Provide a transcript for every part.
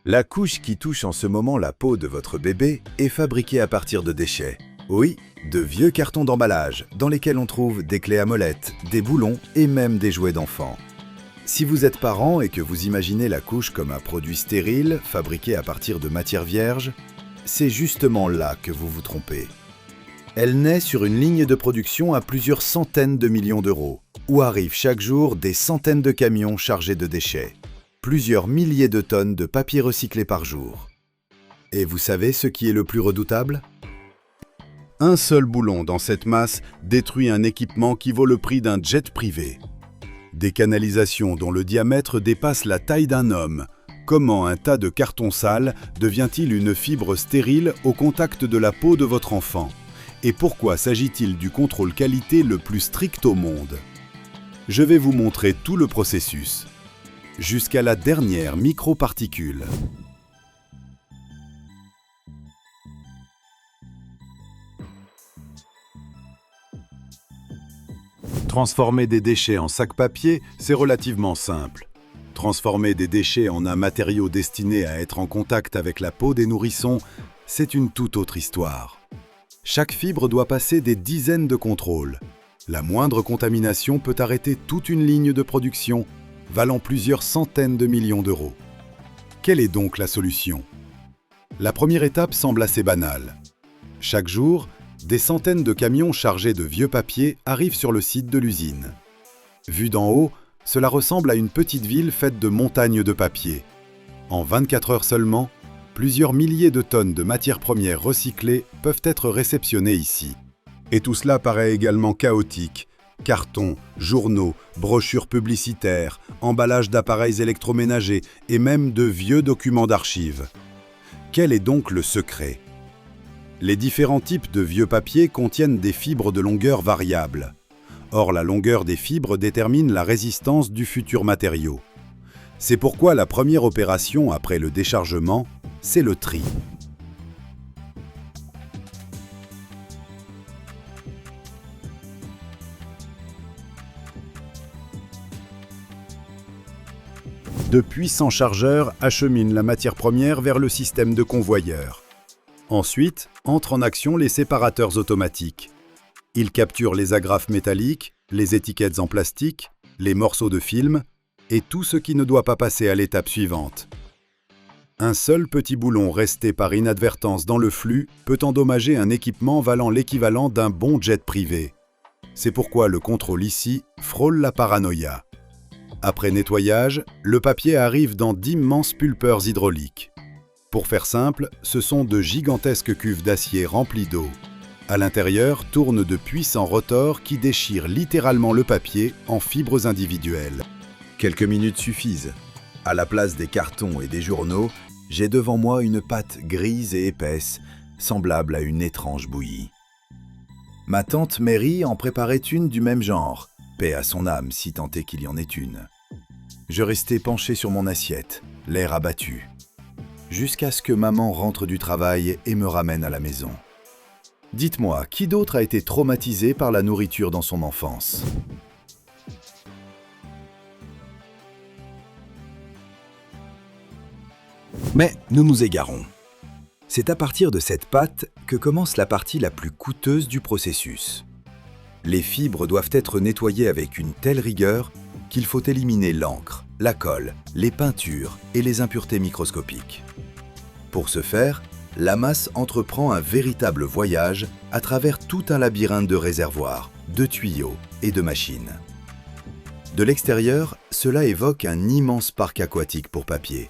La couche qui touche en ce moment la peau de votre bébé est fabriquée à partir de déchets. Oui, de vieux cartons d'emballage dans lesquels on trouve des clés à molette, des boulons et même des jouets d'enfants. Si vous êtes parent et que vous imaginez la couche comme un produit stérile, fabriqué à partir de matières vierges, c'est justement là que vous vous trompez. Elle naît sur une ligne de production à plusieurs centaines de millions d'euros, où arrivent chaque jour des centaines de camions chargés de déchets. Plusieurs milliers de tonnes de papier recyclé par jour. Et vous savez ce qui est le plus redoutable ? Un seul boulon dans cette masse détruit un équipement qui vaut le prix d'un jet privé. Des canalisations dont le diamètre dépasse la taille d'un homme. Comment un tas de carton sale devient-il une fibre stérile au contact de la peau de votre enfant ? Et pourquoi s'agit-il du contrôle qualité le plus strict au monde ? Je vais vous montrer tout le processus. Jusqu'à la dernière microparticule. Transformer des déchets en sac papier, c'est relativement simple. Transformer des déchets en un matériau destiné à être en contact avec la peau des nourrissons, c'est une toute autre histoire. Chaque fibre doit passer des dizaines de contrôles. La moindre contamination peut arrêter toute une ligne de production, valant plusieurs centaines de millions d'euros. Quelle est donc la solution ? La première étape semble assez banale. Chaque jour, des centaines de camions chargés de vieux papiers arrivent sur le site de l'usine. Vu d'en haut, cela ressemble à une petite ville faite de montagnes de papier. En 24 heures seulement, plusieurs milliers de tonnes de matières premières recyclées peuvent être réceptionnées ici. Et tout cela paraît également chaotique. Cartons, journaux, brochures publicitaires, emballages d'appareils électroménagers et même de vieux documents d'archives. Quel est donc le secret ? Les différents types de vieux papiers contiennent des fibres de longueur variable. Or, la longueur des fibres détermine la résistance du futur matériau. C'est pourquoi la première opération après le déchargement, c'est le tri. De puissants chargeurs acheminent la matière première vers le système de convoyeur. Ensuite, entrent en action les séparateurs automatiques. Ils capturent les agrafes métalliques, les étiquettes en plastique, les morceaux de film et tout ce qui ne doit pas passer à l'étape suivante. Un seul petit boulon resté par inadvertance dans le flux peut endommager un équipement valant l'équivalent d'un bon jet privé. C'est pourquoi le contrôle ici frôle la paranoïa. Après nettoyage, le papier arrive dans d'immenses pulpeurs hydrauliques. Pour faire simple, ce sont de gigantesques cuves d'acier remplies d'eau. À l'intérieur tournent de puissants rotors qui déchirent littéralement le papier en fibres individuelles. Quelques minutes suffisent. À la place des cartons et des journaux, j'ai devant moi une pâte grise et épaisse, semblable à une étrange bouillie. Ma tante Mary en préparait une du même genre, paix à son âme si tant est qu'il y en ait une. Je restais penché sur mon assiette, l'air abattu, jusqu'à ce que maman rentre du travail et me ramène à la maison. Dites-moi, qui d'autre a été traumatisé par la nourriture dans son enfance ? Mais nous nous égarons. C'est à partir de cette pâte que commence la partie la plus coûteuse du processus. Les fibres doivent être nettoyées avec une telle rigueur qu'il faut éliminer l'encre, la colle, les peintures et les impuretés microscopiques. Pour ce faire, la masse entreprend un véritable voyage à travers tout un labyrinthe de réservoirs, de tuyaux et de machines. De l'extérieur, cela évoque un immense parc aquatique pour papier.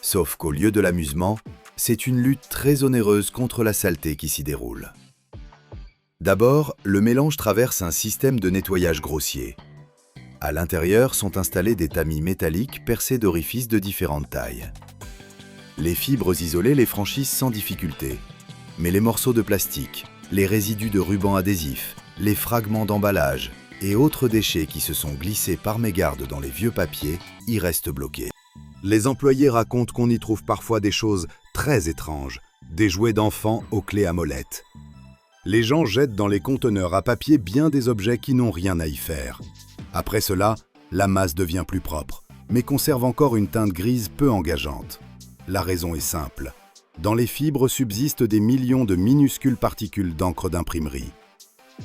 Sauf qu'au lieu de l'amusement, c'est une lutte très onéreuse contre la saleté qui s'y déroule. D'abord, le mélange traverse un système de nettoyage grossier. À l'intérieur sont installés des tamis métalliques percés d'orifices de différentes tailles. Les fibres isolées les franchissent sans difficulté, mais les morceaux de plastique, les résidus de ruban adhésif, les fragments d'emballage et autres déchets qui se sont glissés par mégarde dans les vieux papiers y restent bloqués. Les employés racontent qu'on y trouve parfois des choses très étranges, des jouets d'enfants aux clés à molette. Les gens jettent dans les conteneurs à papier bien des objets qui n'ont rien à y faire. Après cela, la masse devient plus propre, mais conserve encore une teinte grise peu engageante. La raison est simple. Dans les fibres subsistent des millions de minuscules particules d'encre d'imprimerie.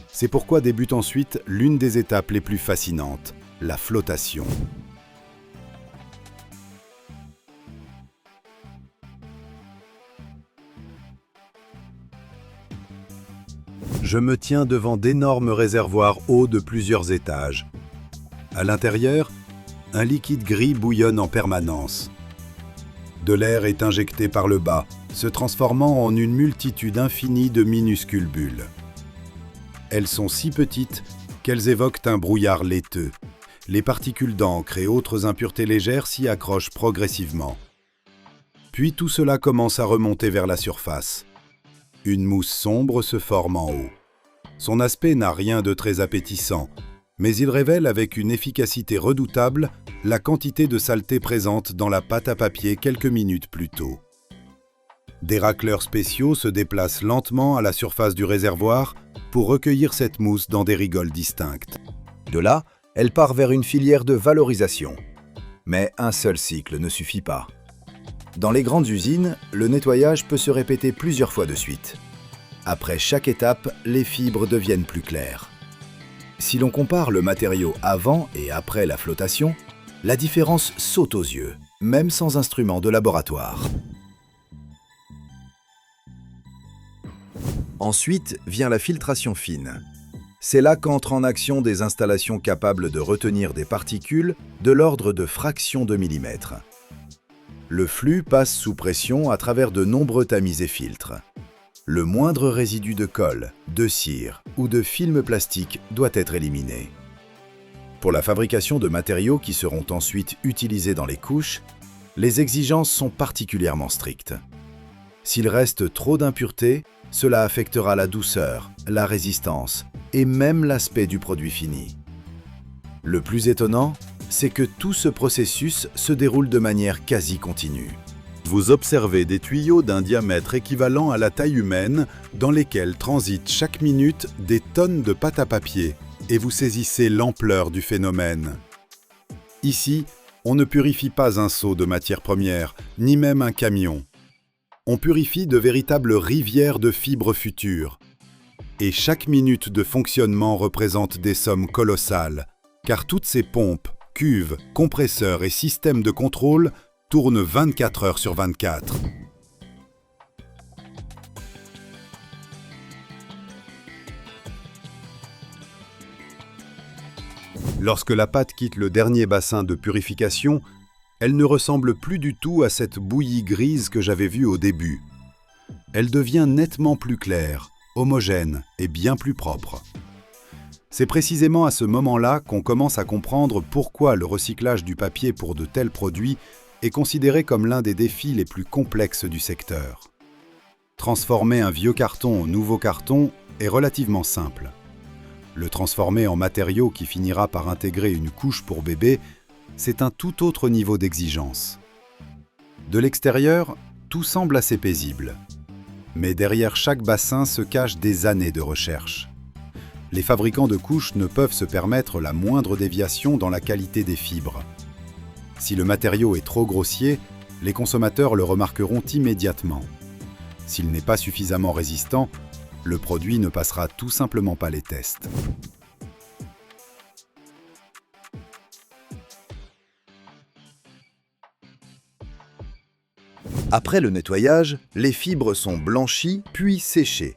C'est pourquoi débute ensuite l'une des étapes les plus fascinantes, la flottation. Je me tiens devant d'énormes réservoirs hauts de plusieurs étages. À l'intérieur, un liquide gris bouillonne en permanence. De l'air est injecté par le bas, se transformant en une multitude infinie de minuscules bulles. Elles sont si petites qu'elles évoquent un brouillard laiteux. Les particules d'encre et autres impuretés légères s'y accrochent progressivement. Puis tout cela commence à remonter vers la surface. Une mousse sombre se forme en haut. Son aspect n'a rien de très appétissant, mais il révèle avec une efficacité redoutable la quantité de saleté présente dans la pâte à papier quelques minutes plus tôt. Des racleurs spéciaux se déplacent lentement à la surface du réservoir pour recueillir cette mousse dans des rigoles distinctes. De là, elle part vers une filière de valorisation. Mais un seul cycle ne suffit pas. Dans les grandes usines, le nettoyage peut se répéter plusieurs fois de suite. Après chaque étape, les fibres deviennent plus claires. Si l'on compare le matériau avant et après la flottation, la différence saute aux yeux, même sans instrument de laboratoire. Ensuite vient la filtration fine. C'est là qu'entrent en action des installations capables de retenir des particules de l'ordre de fractions de millimètres. Le flux passe sous pression à travers de nombreux tamis et filtres. Le moindre résidu de colle, de cire ou de film plastique doit être éliminé. Pour la fabrication de matériaux qui seront ensuite utilisés dans les couches, les exigences sont particulièrement strictes. S'il reste trop d'impuretés, cela affectera la douceur, la résistance et même l'aspect du produit fini. Le plus étonnant, c'est que tout ce processus se déroule de manière quasi continue. Vous observez des tuyaux d'un diamètre équivalent à la taille humaine dans lesquels transitent chaque minute des tonnes de pâte à papier et vous saisissez l'ampleur du phénomène. Ici, on ne purifie pas un seau de matière première, ni même un camion. On purifie de véritables rivières de fibres futures. Et chaque minute de fonctionnement représente des sommes colossales, car toutes ces pompes, cuves, compresseurs et systèmes de contrôle tournent 24 heures sur 24. Lorsque la pâte quitte le dernier bassin de purification, elle ne ressemble plus du tout à cette bouillie grise que j'avais vue au début. Elle devient nettement plus claire, homogène et bien plus propre. C'est précisément à ce moment-là qu'on commence à comprendre pourquoi le recyclage du papier pour de tels produits est considéré comme l'un des défis les plus complexes du secteur. Transformer un vieux carton en nouveau carton est relativement simple. Le transformer en matériau qui finira par intégrer une couche pour bébé, c'est un tout autre niveau d'exigence. De l'extérieur, tout semble assez paisible. Mais derrière chaque bassin se cachent des années de recherche. Les fabricants de couches ne peuvent se permettre la moindre déviation dans la qualité des fibres. Si le matériau est trop grossier, les consommateurs le remarqueront immédiatement. S'il n'est pas suffisamment résistant, le produit ne passera tout simplement pas les tests. Après le nettoyage, les fibres sont blanchies puis séchées.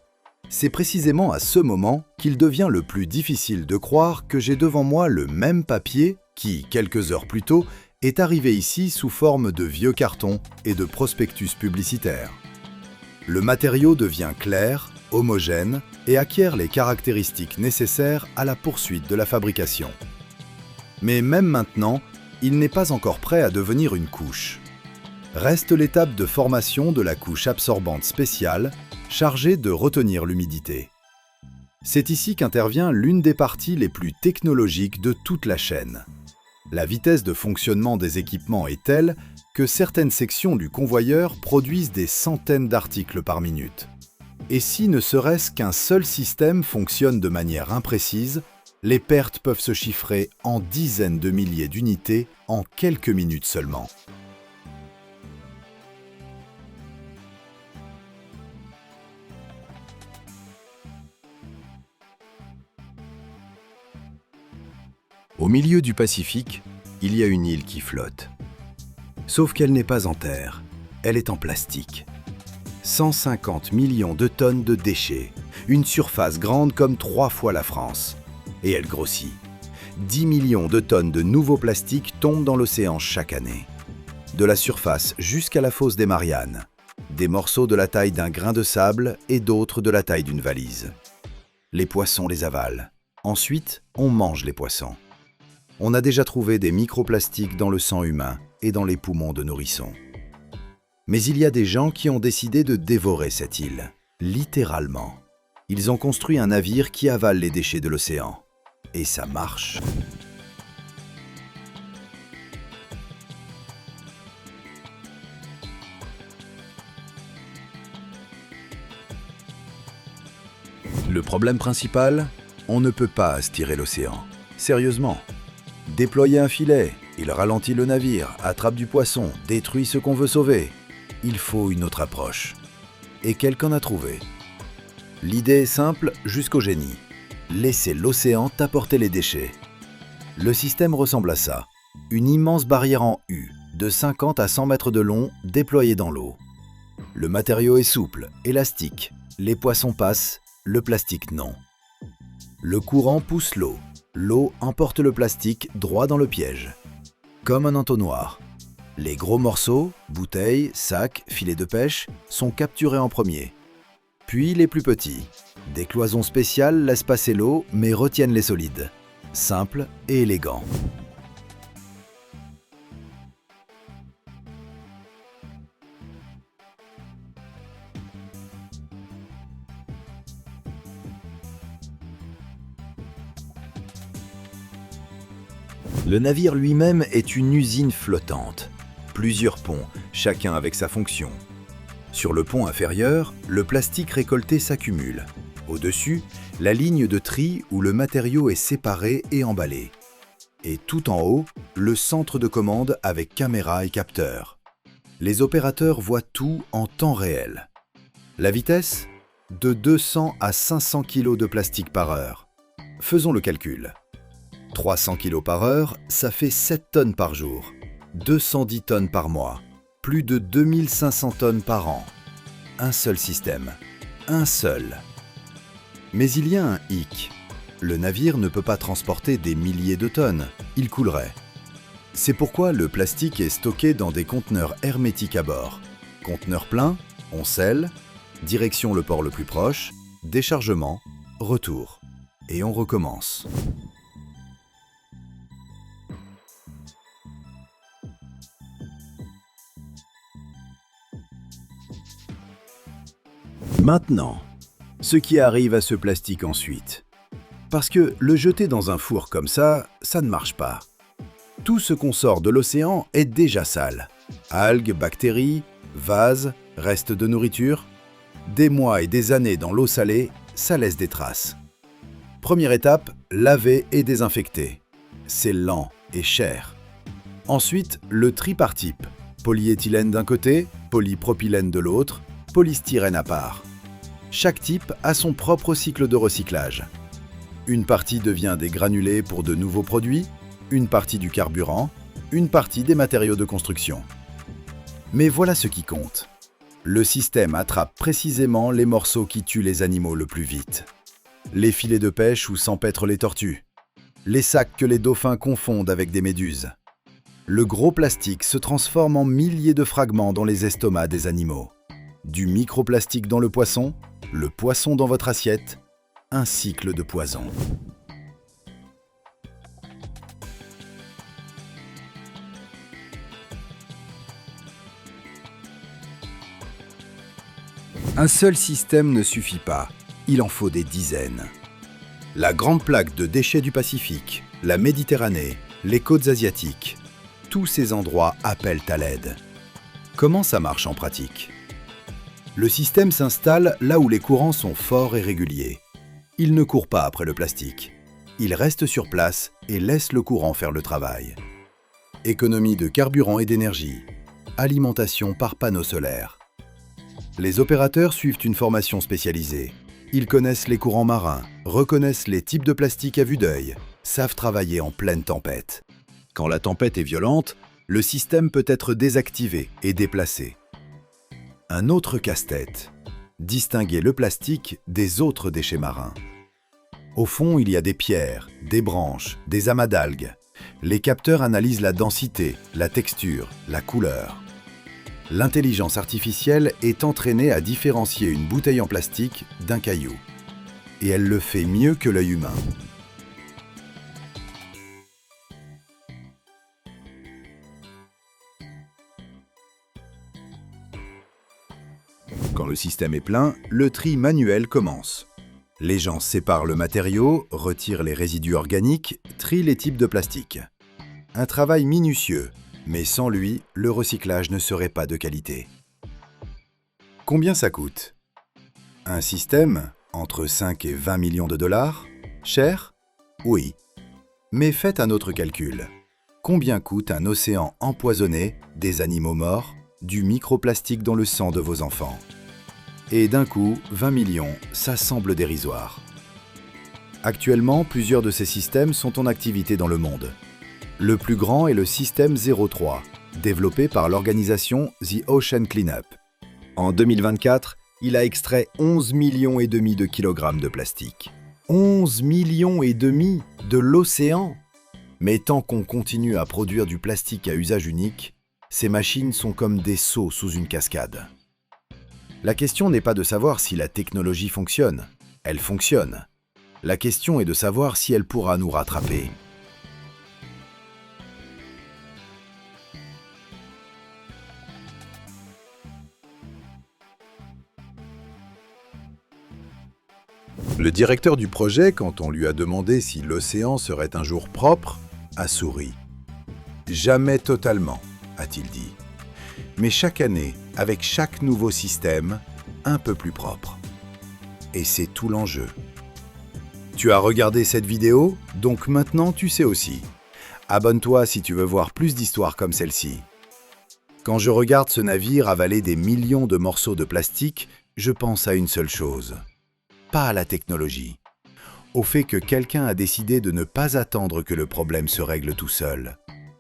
C'est précisément à ce moment qu'il devient le plus difficile de croire que j'ai devant moi le même papier qui, quelques heures plus tôt, est arrivé ici sous forme de vieux cartons et de prospectus publicitaires. Le matériau devient clair, homogène et acquiert les caractéristiques nécessaires à la poursuite de la fabrication. Mais même maintenant, il n'est pas encore prêt à devenir une couche. Reste l'étape de formation de la couche absorbante spéciale, chargée de retenir l'humidité. C'est ici qu'intervient l'une des parties les plus technologiques de toute la chaîne. La vitesse de fonctionnement des équipements est telle que certaines sections du convoyeur produisent des centaines d'articles par minute. Et si ne serait-ce qu'un seul système fonctionne de manière imprécise, les pertes peuvent se chiffrer en dizaines de milliers d'unités en quelques minutes seulement. milieu du Pacifique, il y a une île qui flotte. Sauf qu'elle n'est pas en terre, elle est en plastique. 150 millions de tonnes de déchets, une surface grande comme 3 fois la France. Et elle grossit. 10 millions de tonnes de nouveaux plastiques tombent dans l'océan chaque année. De la surface jusqu'à la fosse des Mariannes. Des morceaux de la taille d'un grain de sable et d'autres de la taille d'une valise. Les poissons les avalent. Ensuite, on mange les poissons. On a déjà trouvé des microplastiques dans le sang humain et dans les poumons de nourrissons. Mais il y a des gens qui ont décidé de dévorer cette île, littéralement. Ils ont construit un navire qui avale les déchets de l'océan. Et ça marche. Le problème principal, on ne peut pas aspirer l'océan. Sérieusement. Déployer un filet, il ralentit le navire, attrape du poisson, détruit ce qu'on veut sauver. Il faut une autre approche. Et quelqu'un a trouvé. L'idée est simple jusqu'au génie. Laisser l'océan t'apporter les déchets. Le système ressemble à ça. Une immense barrière en U, de 50 à 100 mètres de long, déployée dans l'eau. Le matériau est souple, élastique. Les poissons passent, le plastique non. Le courant pousse l'eau. L'eau emporte le plastique droit dans le piège. Comme un entonnoir. Les gros morceaux, bouteilles, sacs, filets de pêche, sont capturés en premier. Puis les plus petits. Des cloisons spéciales laissent passer l'eau mais retiennent les solides. Simple et élégant. Le navire lui-même est une usine flottante. Plusieurs ponts, chacun avec sa fonction. Sur le pont inférieur, le plastique récolté s'accumule. Au-dessus, la ligne de tri où le matériau est séparé et emballé. Et tout en haut, le centre de commande avec caméra et capteur. Les opérateurs voient tout en temps réel. La vitesse ? De 200 à 500 kg de plastique par heure. Faisons le calcul. 300 kg par heure, ça fait 7 tonnes par jour. 210 tonnes par mois. Plus de 2500 tonnes par an. Un seul système. Un seul. Mais il y a un hic. Le navire ne peut pas transporter des milliers de tonnes. Il coulerait. C'est pourquoi le plastique est stocké dans des conteneurs hermétiques à bord. Conteneur plein, on scelle, direction le port le plus proche, déchargement, retour. Et on recommence. Maintenant, ce qui arrive à ce plastique ensuite. Parce que le jeter dans un four comme ça ne marche pas. Tout ce qu'on sort de l'océan est déjà sale. Algues, bactéries, vases, restes de nourriture. Des mois et des années dans l'eau salée, ça laisse des traces. Première étape, laver et désinfecter. C'est lent et cher. Ensuite, le tri par type. Polyéthylène d'un côté, polypropylène de l'autre, polystyrène à part. Chaque type a son propre cycle de recyclage. Une partie devient des granulés pour de nouveaux produits, une partie du carburant, une partie des matériaux de construction. Mais voilà ce qui compte. Le système attrape précisément les morceaux qui tuent les animaux le plus vite. Les filets de pêche où s'empêtrent les tortues. Les sacs que les dauphins confondent avec des méduses. Le gros plastique se transforme en milliers de fragments dans les estomacs des animaux. Du microplastique dans le poisson dans votre assiette, un cycle de poison. Un seul système ne suffit pas, il en faut des dizaines. La grande plaque de déchets du Pacifique, la Méditerranée, les côtes asiatiques, tous ces endroits appellent à l'aide. Comment ça marche en pratique ? Le système s'installe là où les courants sont forts et réguliers. Il ne court pas après le plastique. Il reste sur place et laisse le courant faire le travail. Économie de carburant et d'énergie. Alimentation par panneaux solaires. Les opérateurs suivent une formation spécialisée. Ils connaissent les courants marins, reconnaissent les types de plastique à vue d'œil. savent travailler en pleine tempête. Quand la tempête est violente, le système peut être désactivé et déplacé. Un autre casse-tête, distinguer le plastique des autres déchets marins. Au fond, il y a des pierres, des branches, des amas d'algues. Les capteurs analysent la densité, la texture, la couleur. L'intelligence artificielle est entraînée à différencier une bouteille en plastique d'un caillou. Et elle le fait mieux que l'œil humain. Quand le système est plein, le tri manuel commence. Les gens séparent le matériau, retirent les résidus organiques, trient les types de plastique. Un travail minutieux, mais sans lui, le recyclage ne serait pas de qualité. Combien ça coûte? Un système, entre 5 et 20 millions de dollars? Cher? Oui. Mais faites un autre calcul. Combien coûte un océan empoisonné, des animaux morts, du microplastique dans le sang de vos enfants? Et d'un coup, 20 millions, ça semble dérisoire. Actuellement, plusieurs de ces systèmes sont en activité dans le monde. Le plus grand est le système 03, développé par l'organisation The Ocean Cleanup. En 2024, il a extrait 11,5 millions de kilogrammes de plastique. 11,5 millions de l'océan! Mais tant qu'on continue à produire du plastique à usage unique, ces machines sont comme des seaux sous une cascade. La question n'est pas de savoir si la technologie fonctionne. Elle fonctionne. La question est de savoir si elle pourra nous rattraper. Le directeur du projet, quand on lui a demandé si l'océan serait un jour propre, a souri. « Jamais totalement », a-t-il dit. Mais chaque année, avec chaque nouveau système, un peu plus propre. Et c'est tout l'enjeu. Tu as regardé cette vidéo, donc maintenant tu sais aussi. Abonne-toi si tu veux voir plus d'histoires comme celle-ci. Quand je regarde ce navire avaler des millions de morceaux de plastique, je pense à une seule chose. Pas à la technologie. Au fait que quelqu'un a décidé de ne pas attendre que le problème se règle tout seul,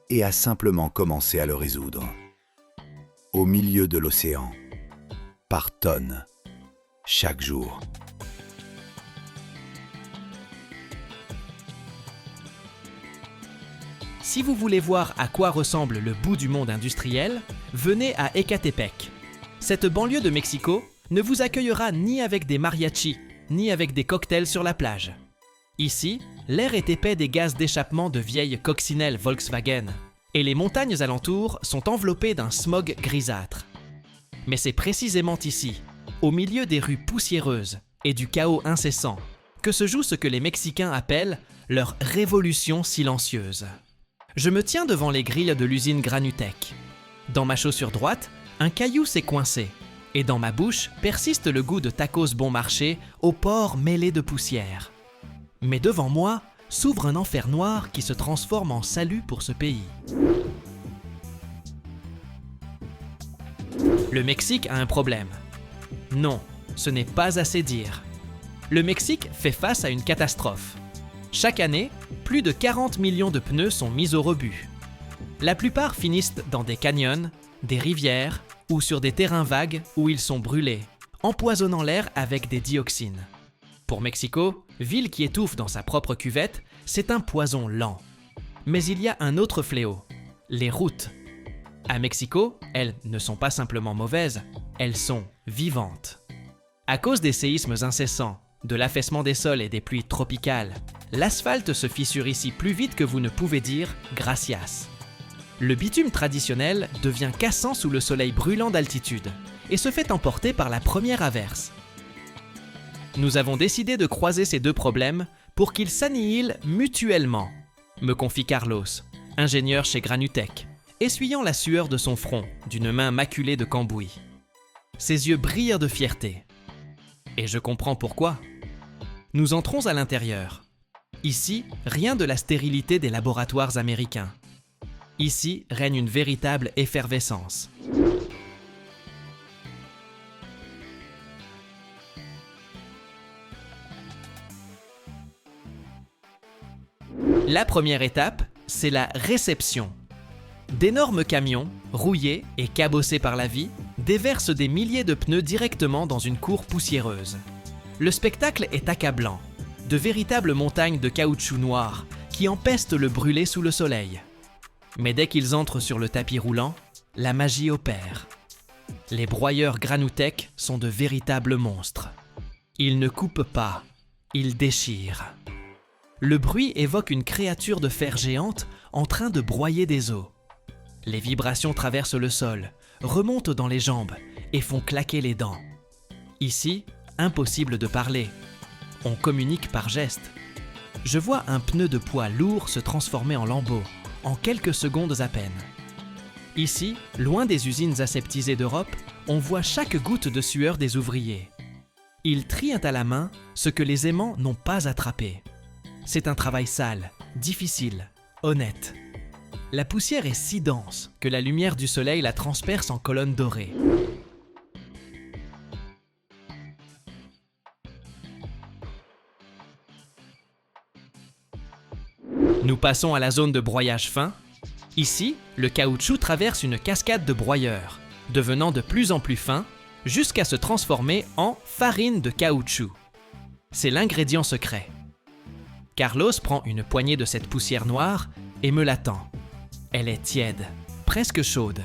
et a simplement commencé à le résoudre. Au milieu de l'océan, par tonnes, chaque jour. Si vous voulez voir à quoi ressemble le bout du monde industriel, venez à Ecatepec. Cette banlieue de Mexico ne vous accueillera ni avec des mariachis, ni avec des cocktails sur la plage. Ici, l'air est épais des gaz d'échappement de vieilles coccinelles Volkswagen, et les montagnes alentours sont enveloppées d'un smog grisâtre. Mais c'est précisément ici, au milieu des rues poussiéreuses et du chaos incessant, que se joue ce que les Mexicains appellent leur révolution silencieuse. Je me tiens devant les grilles de l'usine Granutech. Dans ma chaussure droite, un caillou s'est coincé, et dans ma bouche persiste le goût de tacos bon marché aux pores mêlés de poussière. Mais devant moi s'ouvre un enfer noir qui se transforme en salut pour ce pays. Le Mexique a un problème. Non, ce n'est pas assez dire. Le Mexique fait face à une catastrophe. Chaque année, plus de 40 millions de pneus sont mis au rebut. La plupart finissent dans des canyons, des rivières ou sur des terrains vagues où ils sont brûlés, empoisonnant l'air avec des dioxines. Pour Mexico, ville qui étouffe dans sa propre cuvette, c'est un poison lent. Mais il y a un autre fléau, les routes. À Mexico, elles ne sont pas simplement mauvaises, elles sont vivantes. À cause des séismes incessants, de l'affaissement des sols et des pluies tropicales, l'asphalte se fissure ici plus vite que vous ne pouvez dire « gracias ». Le bitume traditionnel devient cassant sous le soleil brûlant d'altitude et se fait emporter par la première averse. Nous avons décidé de croiser ces deux problèmes pour qu'ils s'annihilent mutuellement, me confie Carlos, ingénieur chez Granutech, essuyant la sueur de son front d'une main maculée de cambouis. Ses yeux brillent de fierté. Et je comprends pourquoi. Nous entrons à l'intérieur. Ici, rien de la stérilité des laboratoires américains. Ici règne une véritable effervescence. La première étape, c'est la réception. D'énormes camions, rouillés et cabossés par la vie, déversent des milliers de pneus directement dans une cour poussiéreuse. Le spectacle est accablant. De véritables montagnes de caoutchouc noir qui empestent le brûlé sous le soleil. Mais dès qu'ils entrent sur le tapis roulant, la magie opère. Les broyeurs Granutech sont de véritables monstres. Ils ne coupent pas, ils déchirent. Le bruit évoque une créature de fer géante en train de broyer des os. Les vibrations traversent le sol, remontent dans les jambes et font claquer les dents. Ici, impossible de parler. On communique par gestes. Je vois un pneu de poids lourd se transformer en lambeaux, en quelques secondes à peine. Ici, loin des usines aseptisées d'Europe, on voit chaque goutte de sueur des ouvriers. Ils trient à la main ce que les aimants n'ont pas attrapé. C'est un travail sale, difficile, honnête. La poussière est si dense que la lumière du soleil la transperce en colonnes dorées. Nous passons à la zone de broyage fin. Ici, le caoutchouc traverse une cascade de broyeurs, devenant de plus en plus fin, jusqu'à se transformer en farine de caoutchouc. C'est l'ingrédient secret. Carlos prend une poignée de cette poussière noire et me la tend. Elle est tiède, presque chaude.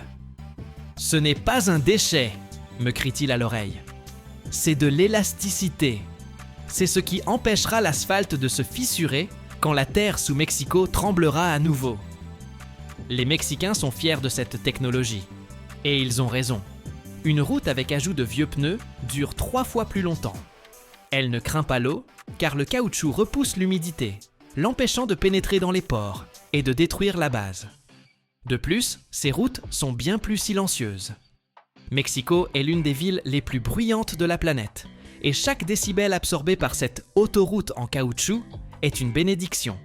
« Ce n'est pas un déchet !» me crie-t-il à l'oreille. « C'est de l'élasticité. C'est ce qui empêchera l'asphalte de se fissurer quand la terre sous Mexico tremblera à nouveau. » Les Mexicains sont fiers de cette technologie. Et ils ont raison. Une route avec ajout de vieux pneus dure 3 fois plus longtemps. Elle ne craint pas l'eau, car le caoutchouc repousse l'humidité, l'empêchant de pénétrer dans les pores et de détruire la base. De plus, ces routes sont bien plus silencieuses. Mexico est l'une des villes les plus bruyantes de la planète, et chaque décibel absorbé par cette autoroute en caoutchouc est une bénédiction.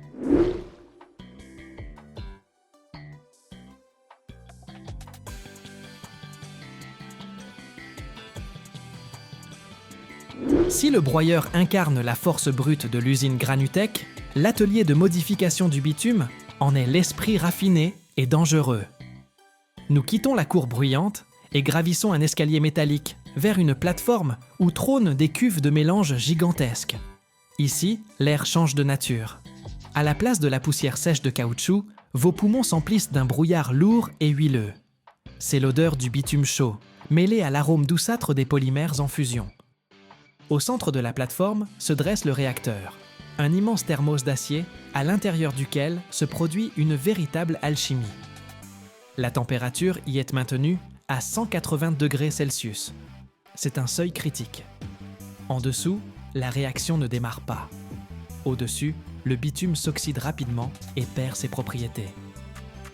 Si le broyeur incarne la force brute de l'usine Granutech, l'atelier de modification du bitume en est l'esprit raffiné et dangereux. Nous quittons la cour bruyante et gravissons un escalier métallique vers une plateforme où trônent des cuves de mélange gigantesques. Ici, l'air change de nature. À la place de la poussière sèche de caoutchouc, vos poumons s'emplissent d'un brouillard lourd et huileux. C'est l'odeur du bitume chaud, mêlée à l'arôme douceâtre des polymères en fusion. Au centre de la plateforme se dresse le réacteur, un immense thermos d'acier à l'intérieur duquel se produit une véritable alchimie. La température y est maintenue à 180 degrés Celsius. C'est un seuil critique. En dessous, la réaction ne démarre pas. Au-dessus, le bitume s'oxyde rapidement et perd ses propriétés.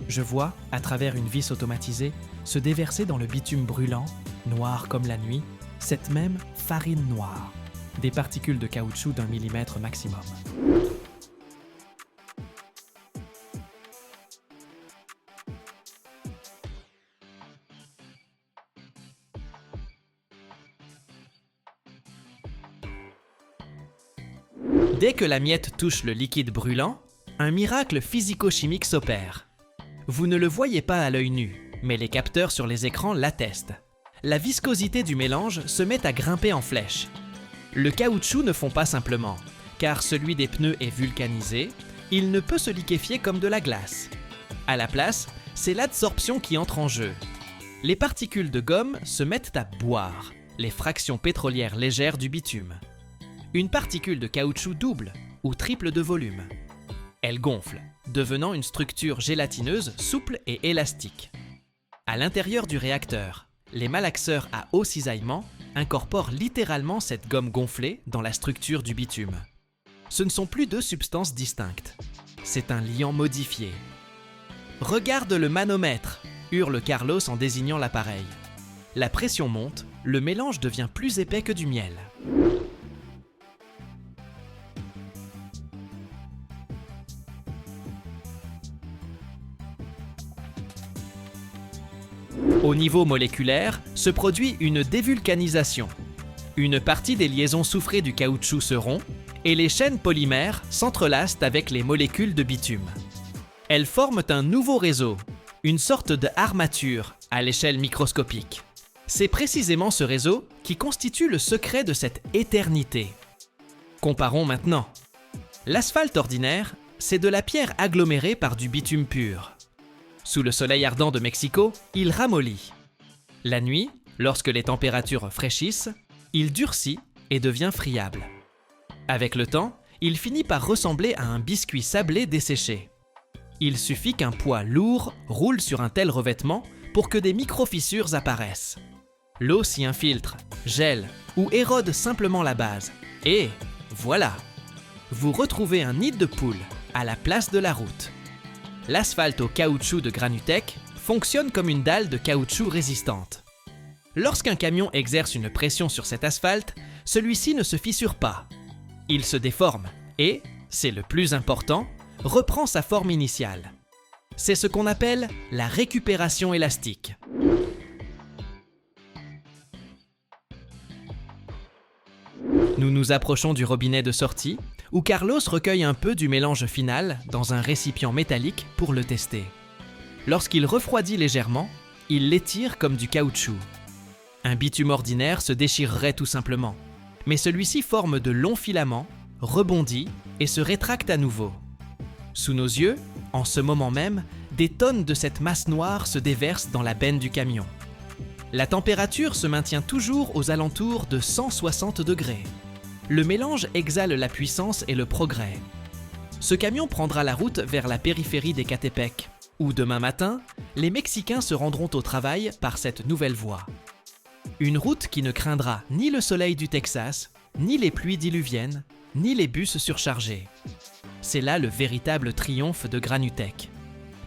Je vois, à travers une vis automatisée, se déverser dans le bitume brûlant, noir comme la nuit, cette même farine noire, des particules de caoutchouc d'1 millimètre maximum. Dès que la miette touche le liquide brûlant, un miracle physico-chimique s'opère. Vous ne le voyez pas à l'œil nu, mais les capteurs sur les écrans l'attestent. La viscosité du mélange se met à grimper en flèche. Le caoutchouc ne fond pas simplement, car celui des pneus est vulcanisé, il ne peut se liquéfier comme de la glace. À la place, c'est l'adsorption qui entre en jeu. Les particules de gomme se mettent à boire, les fractions pétrolières légères du bitume. Une particule de caoutchouc double ou triple de volume. Elle gonfle, devenant une structure gélatineuse souple et élastique. À l'intérieur du réacteur, les malaxeurs à haut cisaillement incorporent littéralement cette gomme gonflée dans la structure du bitume. Ce ne sont plus deux substances distinctes. C'est un liant modifié. « Regarde le manomètre !» hurle Carlos en désignant l'appareil. La pression monte, le mélange devient plus épais que du miel. Au niveau moléculaire, se produit une dévulcanisation. Une partie des liaisons soufrées du caoutchouc se rompt et les chaînes polymères s'entrelacent avec les molécules de bitume. Elles forment un nouveau réseau, une sorte d'armature à l'échelle microscopique. C'est précisément ce réseau qui constitue le secret de cette éternité. Comparons maintenant. L'asphalte ordinaire, c'est de la pierre agglomérée par du bitume pur. Sous le soleil ardent de Mexico, il ramollit. La nuit, lorsque les températures fraîchissent, il durcit et devient friable. Avec le temps, il finit par ressembler à un biscuit sablé desséché. Il suffit qu'un poids lourd roule sur un tel revêtement pour que des micro-fissures apparaissent. L'eau s'y infiltre, gèle ou érode simplement la base. Et voilà! Vous retrouvez un nid de poule à la place de la route. L'asphalte au caoutchouc de Granutech fonctionne comme une dalle de caoutchouc résistante. Lorsqu'un camion exerce une pression sur cet asphalte, celui-ci ne se fissure pas. Il se déforme et, c'est le plus important, reprend sa forme initiale. C'est ce qu'on appelle la récupération élastique. Nous nous approchons du robinet de sortie, où Carlos recueille un peu du mélange final dans un récipient métallique pour le tester. Lorsqu'il refroidit légèrement, il l'étire comme du caoutchouc. Un bitume ordinaire se déchirerait tout simplement, mais celui-ci forme de longs filaments, rebondit et se rétracte à nouveau. Sous nos yeux, en ce moment même, des tonnes de cette masse noire se déversent dans la benne du camion. La température se maintient toujours aux alentours de 160 degrés. Le mélange exhale la puissance et le progrès. Ce camion prendra la route vers la périphérie d'Ecatepec, où demain matin, les Mexicains se rendront au travail par cette nouvelle voie. Une route qui ne craindra ni le soleil du Texas, ni les pluies diluviennes, ni les bus surchargés. C'est là le véritable triomphe de Granutech.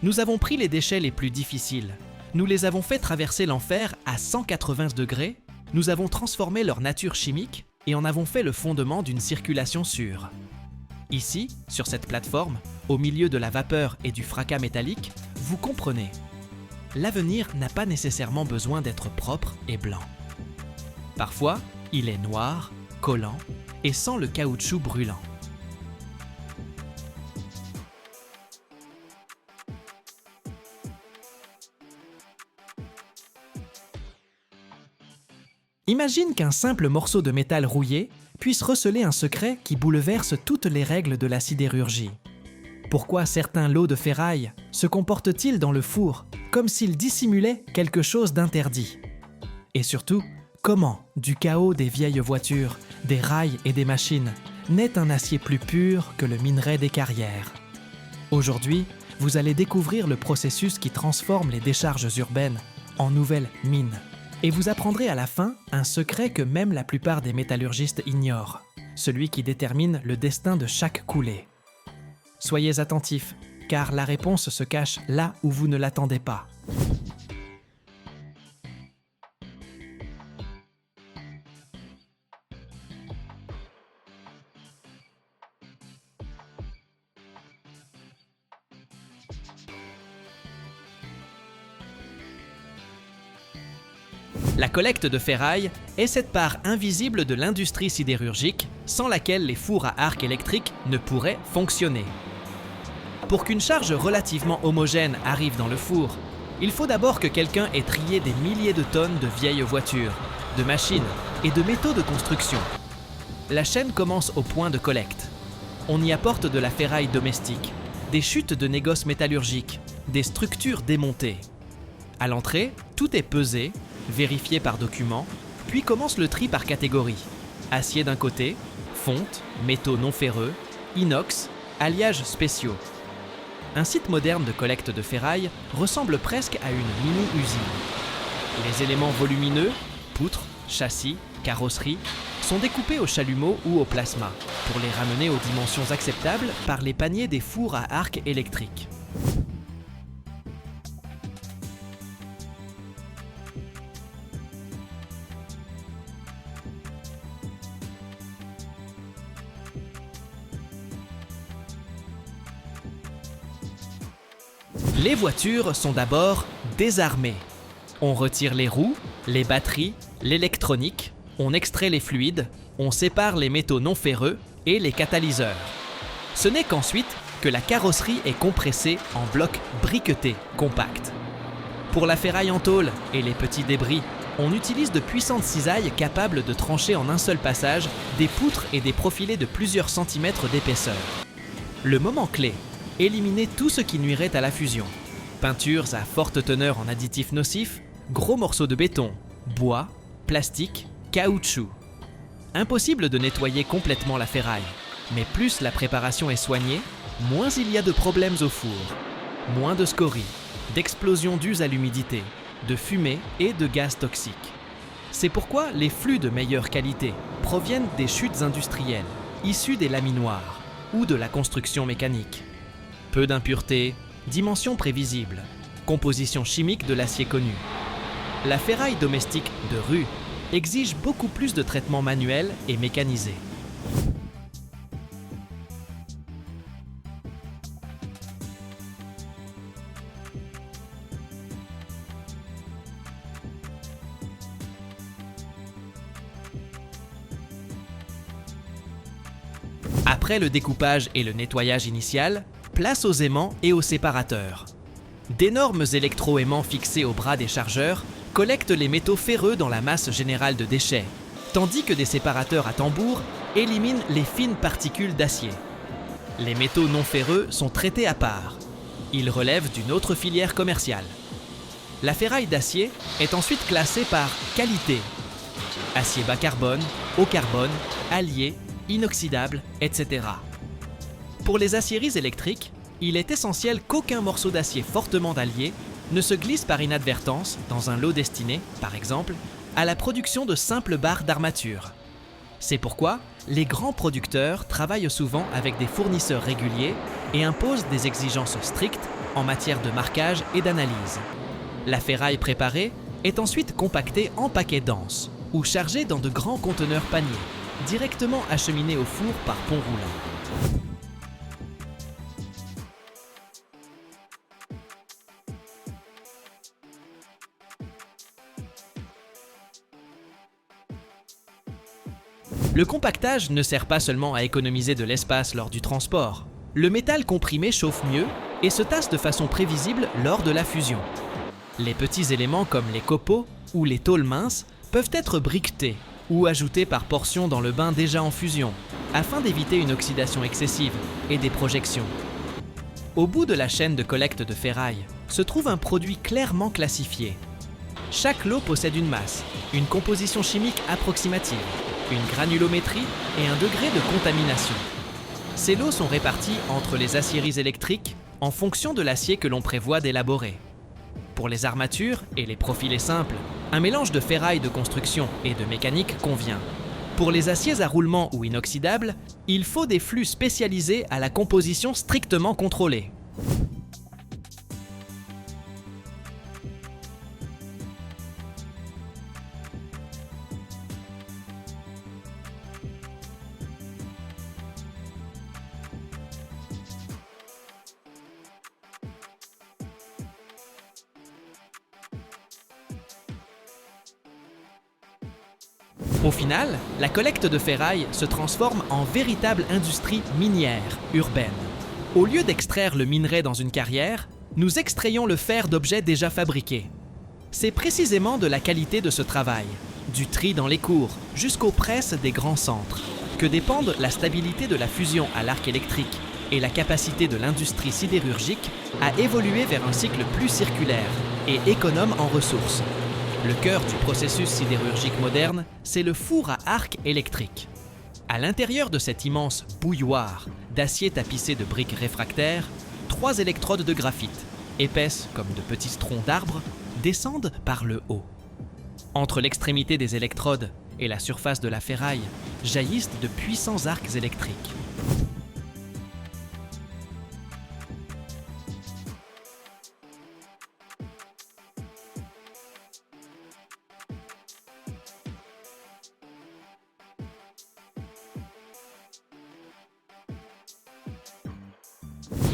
Nous avons pris les déchets les plus difficiles. Nous les avons fait traverser l'enfer à 180 degrés, nous avons transformé leur nature chimique et en avons fait le fondement d'une circulation sûre. Ici, sur cette plateforme, au milieu de la vapeur et du fracas métallique, vous comprenez. L'avenir n'a pas nécessairement besoin d'être propre et blanc. Parfois, il est noir, collant et sent le caoutchouc brûlant. Imagine qu'un simple morceau de métal rouillé puisse receler un secret qui bouleverse toutes les règles de la sidérurgie. Pourquoi certains lots de ferraille se comportent-ils dans le four comme s'ils dissimulaient quelque chose d'interdit? Et surtout, comment, du chaos des vieilles voitures, des rails et des machines, naît un acier plus pur que le minerai des carrières? Aujourd'hui, vous allez découvrir le processus qui transforme les décharges urbaines en nouvelles mines. Et vous apprendrez à la fin un secret que même la plupart des métallurgistes ignorent, celui qui détermine le destin de chaque coulée. Soyez attentifs, car la réponse se cache là où vous ne l'attendez pas. La collecte de ferraille est cette part invisible de l'industrie sidérurgique sans laquelle les fours à arc électrique ne pourraient fonctionner. Pour qu'une charge relativement homogène arrive dans le four, il faut d'abord que quelqu'un ait trié des milliers de tonnes de vieilles voitures, de machines et de métaux de construction. La chaîne commence au point de collecte. On y apporte de la ferraille domestique, des chutes de négoce métallurgiques, des structures démontées. À l'entrée, tout est pesé, vérifié par document, puis commence le tri par catégorie. Acier d'un côté, fonte, métaux non ferreux, inox, alliages spéciaux. Un site moderne de collecte de ferraille ressemble presque à une mini-usine. Les éléments volumineux, poutres, châssis, carrosserie, sont découpés au chalumeau ou au plasma pour les ramener aux dimensions acceptables par les paniers des fours à arc électrique. Les voitures sont d'abord désarmées. On retire les roues, les batteries, l'électronique, on extrait les fluides, on sépare les métaux non ferreux et les catalyseurs. Ce n'est qu'ensuite que la carrosserie est compressée en blocs briquetés compacts. Pour la ferraille en tôle et les petits débris, on utilise de puissantes cisailles capables de trancher en un seul passage des poutres et des profilés de plusieurs centimètres d'épaisseur. Le moment clé, éliminer tout ce qui nuirait à la fusion. Peintures à forte teneur en additifs nocifs, gros morceaux de béton, bois, plastique, caoutchouc. Impossible de nettoyer complètement la ferraille, mais plus la préparation est soignée, moins il y a de problèmes au four, moins de scories, d'explosions dues à l'humidité, de fumée et de gaz toxiques. C'est pourquoi les flux de meilleure qualité proviennent des chutes industrielles, issues des laminoirs ou de la construction mécanique. Peu d'impuretés, dimensions prévisibles, composition chimique de l'acier connu. La ferraille domestique de rue exige beaucoup plus de traitements manuels et mécanisés. Après le découpage et le nettoyage initial, place aux aimants et aux séparateurs. D'énormes électroaimants fixés au bras des chargeurs collectent les métaux ferreux dans la masse générale de déchets, tandis que des séparateurs à tambour éliminent les fines particules d'acier. Les métaux non ferreux sont traités à part. Ils relèvent d'une autre filière commerciale. La ferraille d'acier est ensuite classée par qualité. Acier bas carbone, haut carbone, allié, inoxydable, etc. Pour les aciéries électriques, il est essentiel qu'aucun morceau d'acier fortement allié ne se glisse par inadvertance dans un lot destiné, par exemple, à la production de simples barres d'armature. C'est pourquoi les grands producteurs travaillent souvent avec des fournisseurs réguliers et imposent des exigences strictes en matière de marquage et d'analyse. La ferraille préparée est ensuite compactée en paquets denses ou chargée dans de grands conteneurs paniers, directement acheminés au four par pont roulant. Le compactage ne sert pas seulement à économiser de l'espace lors du transport. Le métal comprimé chauffe mieux et se tasse de façon prévisible lors de la fusion. Les petits éléments comme les copeaux ou les tôles minces peuvent être briquetés ou ajoutés par portions dans le bain déjà en fusion, afin d'éviter une oxydation excessive et des projections. Au bout de la chaîne de collecte de ferraille se trouve un produit clairement classifié. Chaque lot possède une masse, une composition chimique approximative, une granulométrie et un degré de contamination. Ces lots sont répartis entre les aciéries électriques en fonction de l'acier que l'on prévoit d'élaborer. Pour les armatures et les profilés simples, un mélange de ferraille de construction et de mécanique convient. Pour les aciers à roulement ou inoxydables, il faut des flux spécialisés à la composition strictement contrôlée. Au final, la collecte de ferraille se transforme en véritable industrie minière, urbaine. Au lieu d'extraire le minerai dans une carrière, nous extrayons le fer d'objets déjà fabriqués. C'est précisément de la qualité de ce travail, du tri dans les cours jusqu'aux presses des grands centres, que dépendent la stabilité de la fusion à l'arc électrique et la capacité de l'industrie sidérurgique à évoluer vers un cycle plus circulaire et économe en ressources. Le cœur du processus sidérurgique moderne, c'est le four à arc électrique. À l'intérieur de cet immense bouilloire d'acier tapissé de briques réfractaires, 3 électrodes de graphite, épaisses comme de petits troncs d'arbres, descendent par le haut. Entre l'extrémité des électrodes et la surface de la ferraille, jaillissent de puissants arcs électriques.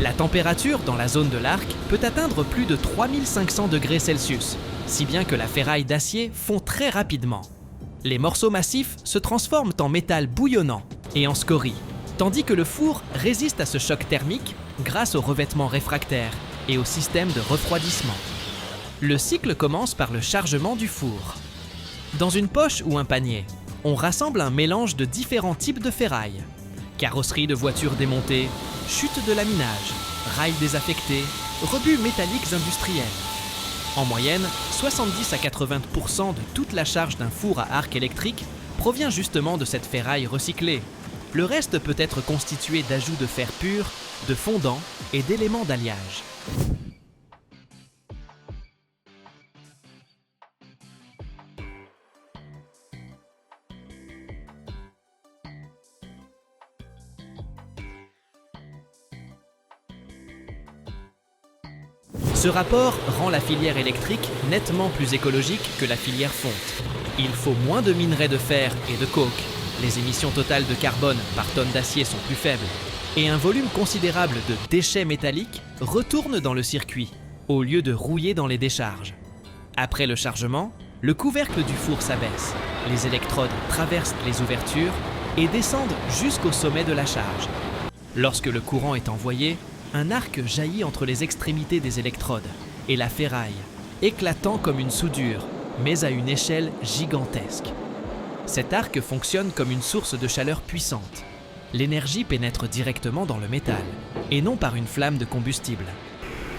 La température dans la zone de l'arc peut atteindre plus de 3500 degrés Celsius, si bien que la ferraille d'acier fond très rapidement. Les morceaux massifs se transforment en métal bouillonnant et en scories, tandis que le four résiste à ce choc thermique grâce au revêtement réfractaire et au système de refroidissement. Le cycle commence par le chargement du four. Dans une poche ou un panier, on rassemble un mélange de différents types de ferraille. Carrosserie de voitures démontées, chute de laminage, rails désaffectés, rebuts métalliques industriels. En moyenne, 70 à 80% de toute la charge d'un four à arc électrique provient justement de cette ferraille recyclée. Le reste peut être constitué d'ajouts de fer pur, de fondants et d'éléments d'alliage. Ce rapport rend la filière électrique nettement plus écologique que la filière fonte. Il faut moins de minerais de fer et de coke, les émissions totales de carbone par tonne d'acier sont plus faibles, et un volume considérable de déchets métalliques retourne dans le circuit, au lieu de rouiller dans les décharges. Après le chargement, le couvercle du four s'abaisse, les électrodes traversent les ouvertures et descendent jusqu'au sommet de la charge. Lorsque le courant est envoyé, un arc jaillit entre les extrémités des électrodes et la ferraille, éclatant comme une soudure, mais à une échelle gigantesque. Cet arc fonctionne comme une source de chaleur puissante. L'énergie pénètre directement dans le métal, et non par une flamme de combustible.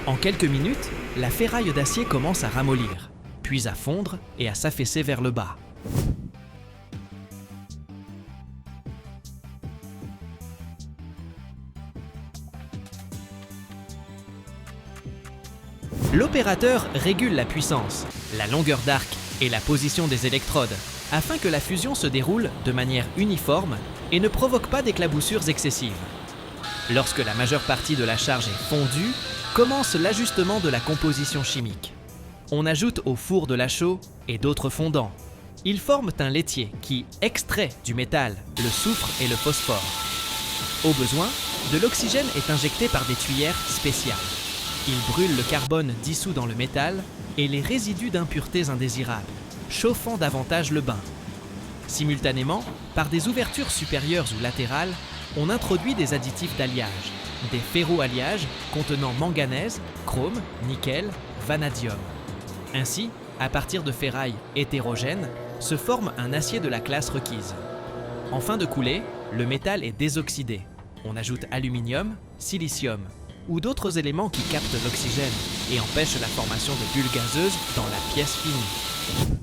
En quelques minutes, la ferraille d'acier commence à ramollir, puis à fondre et à s'affaisser vers le bas. L'opérateur régule la puissance, la longueur d'arc et la position des électrodes afin que la fusion se déroule de manière uniforme et ne provoque pas d'éclaboussures excessives. Lorsque la majeure partie de la charge est fondue, commence l'ajustement de la composition chimique. On ajoute au four de la chaux et d'autres fondants. Ils forment un laitier qui extrait du métal le soufre et le phosphore. Au besoin, de l'oxygène est injecté par des tuyères spéciales. Il brûle le carbone dissous dans le métal et les résidus d'impuretés indésirables, chauffant davantage le bain. Simultanément, par des ouvertures supérieures ou latérales, on introduit des additifs d'alliage, des ferroalliages contenant manganèse, chrome, nickel, vanadium. Ainsi, à partir de ferrailles hétérogènes, se forme un acier de la classe requise. En fin de coulée, le métal est désoxydé. On ajoute aluminium, silicium, ou d'autres éléments qui captent l'oxygène et empêchent la formation de bulles gazeuses dans la pièce finie.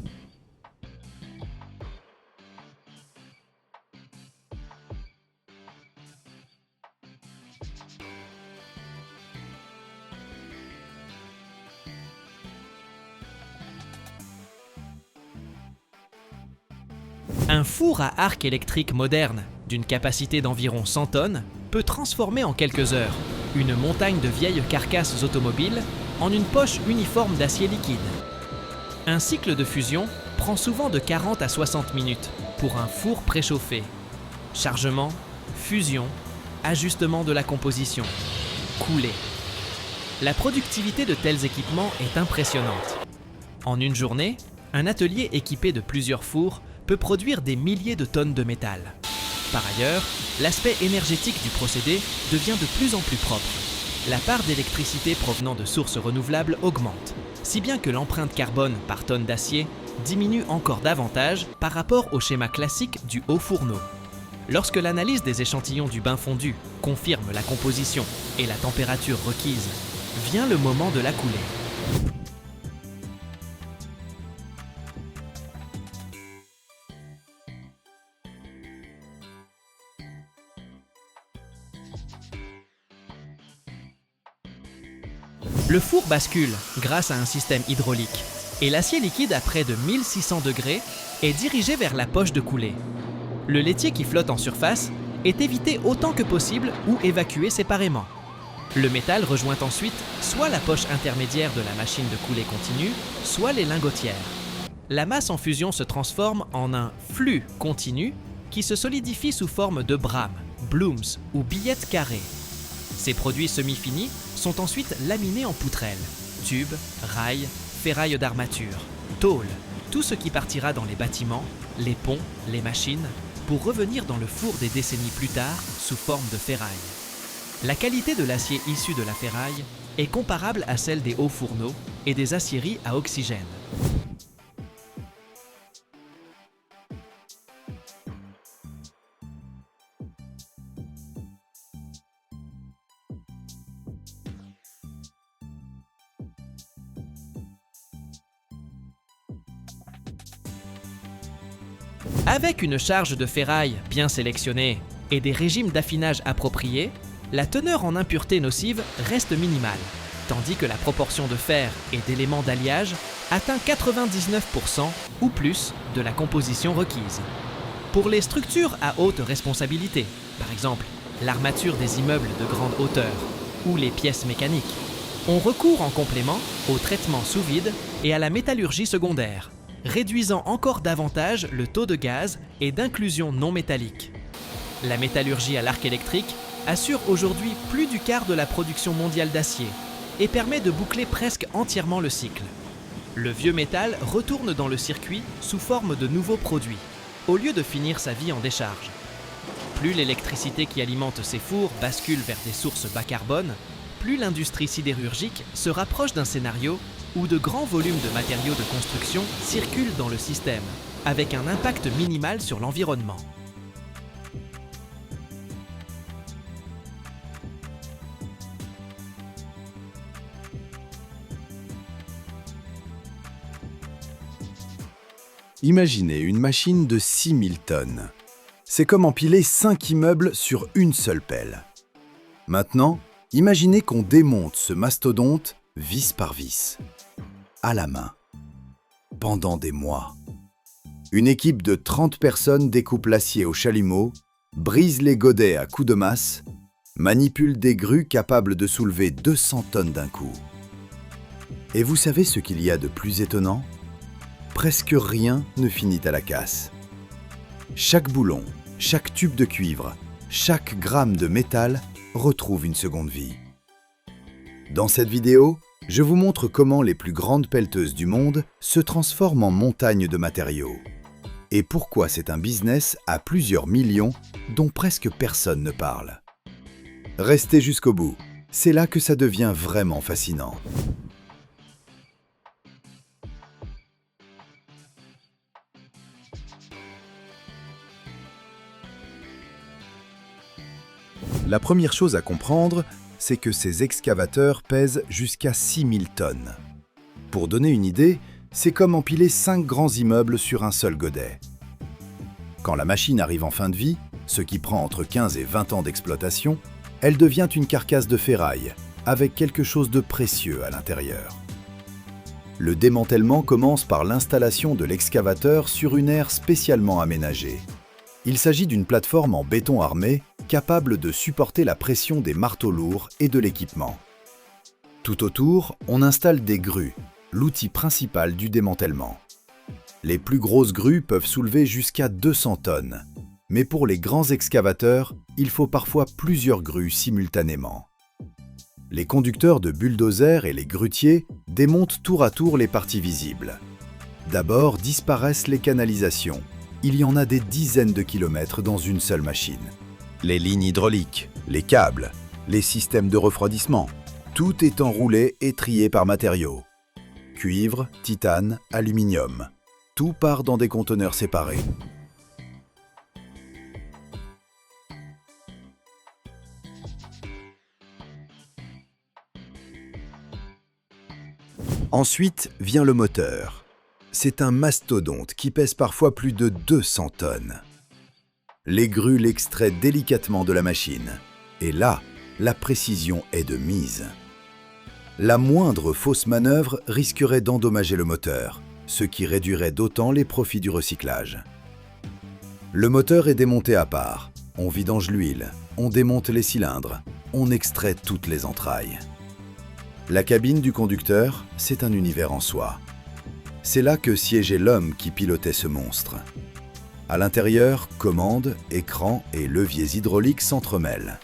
Un four à arc électrique moderne, d'une capacité d'environ 100 tonnes, peut transformer en quelques heures une montagne de vieilles carcasses automobiles en une poche uniforme d'acier liquide. Un cycle de fusion prend souvent de 40 à 60 minutes pour un four préchauffé. Chargement, fusion, ajustement de la composition, coulée. La productivité de tels équipements est impressionnante. En une journée, un atelier équipé de plusieurs fours peut produire des milliers de tonnes de métal. Par ailleurs, l'aspect énergétique du procédé devient de plus en plus propre. La part d'électricité provenant de sources renouvelables augmente, si bien que l'empreinte carbone par tonne d'acier diminue encore davantage par rapport au schéma classique du haut fourneau. Lorsque l'analyse des échantillons du bain fondu confirme la composition et la température requise, vient le moment de la coulée. Le four bascule grâce à un système hydraulique et l'acier liquide à près de 1600 degrés est dirigé vers la poche de coulée. Le laitier qui flotte en surface est évité autant que possible ou évacué séparément. Le métal rejoint ensuite soit la poche intermédiaire de la machine de coulée continue, soit les lingotières. La masse en fusion se transforme en un flux continu qui se solidifie sous forme de brames, blooms ou billettes carrées. Ces produits semi-finis sont ensuite laminés en poutrelles, tubes, rails, ferrailles d'armature, tôles, tout ce qui partira dans les bâtiments, les ponts, les machines, pour revenir dans le four des décennies plus tard sous forme de ferraille. La qualité de l'acier issu de la ferraille est comparable à celle des hauts fourneaux et des aciéries à oxygène. Avec une charge de ferraille bien sélectionnée et des régimes d'affinage appropriés, la teneur en impuretés nocives reste minimale, tandis que la proportion de fer et d'éléments d'alliage atteint 99% ou plus de la composition requise. Pour les structures à haute responsabilité, par exemple l'armature des immeubles de grande hauteur ou les pièces mécaniques, on recourt en complément au traitement sous vide et à la métallurgie secondaire, réduisant encore davantage le taux de gaz et d'inclusion non métallique. La métallurgie à l'arc électrique assure aujourd'hui plus du quart de la production mondiale d'acier et permet de boucler presque entièrement le cycle. Le vieux métal retourne dans le circuit sous forme de nouveaux produits, au lieu de finir sa vie en décharge. Plus l'électricité qui alimente ces fours bascule vers des sources bas carbone, plus l'industrie sidérurgique se rapproche d'un scénario où de grands volumes de matériaux de construction circulent dans le système, avec un impact minimal sur l'environnement. Imaginez une machine de 6000 tonnes. C'est comme empiler 5 immeubles sur une seule pelle. Maintenant, imaginez qu'on démonte ce mastodonte vis par vis, à la main, pendant des mois. Une équipe de 30 personnes découpe l'acier au chalumeau, brise les godets à coups de masse, manipule des grues capables de soulever 200 tonnes d'un coup. Et vous savez ce qu'il y a de plus étonnant ? Presque rien ne finit à la casse. Chaque boulon, chaque tube de cuivre, chaque gramme de métal retrouve une seconde vie. Dans cette vidéo, je vous montre comment les plus grandes pelleteuses du monde se transforment en montagnes de matériaux. Et pourquoi c'est un business à plusieurs millions dont presque personne ne parle. Restez jusqu'au bout, c'est là que ça devient vraiment fascinant. La première chose à comprendre, c'est que ces excavateurs pèsent jusqu'à 6000 tonnes. Pour donner une idée, c'est comme empiler 5 grands immeubles sur un seul godet. Quand la machine arrive en fin de vie, ce qui prend entre 15 et 20 ans d'exploitation, elle devient une carcasse de ferraille, avec quelque chose de précieux à l'intérieur. Le démantèlement commence par l'installation de l'excavateur sur une aire spécialement aménagée. Il s'agit d'une plateforme en béton armé capable de supporter la pression des marteaux lourds et de l'équipement. Tout autour, on installe des grues, l'outil principal du démantèlement. Les plus grosses grues peuvent soulever jusqu'à 200 tonnes, mais pour les grands excavateurs, il faut parfois plusieurs grues simultanément. Les conducteurs de bulldozers et les grutiers démontent tour à tour les parties visibles. D'abord disparaissent les canalisations. Il y en a des dizaines de kilomètres dans une seule machine. Les lignes hydrauliques, les câbles, les systèmes de refroidissement, tout est enroulé et trié par matériaux. Cuivre, titane, aluminium. Tout part dans des conteneurs séparés. Ensuite vient le moteur. C'est un mastodonte qui pèse parfois plus de 200 tonnes. Les grues l'extraient délicatement de la machine. Et là, la précision est de mise. La moindre fausse manœuvre risquerait d'endommager le moteur, ce qui réduirait d'autant les profits du recyclage. Le moteur est démonté à part. On vidange l'huile, on démonte les cylindres, on extrait toutes les entrailles. La cabine du conducteur, c'est un univers en soi. C'est là que siégeait l'homme qui pilotait ce monstre. À l'intérieur, commandes, écrans et leviers hydrauliques s'entremêlent.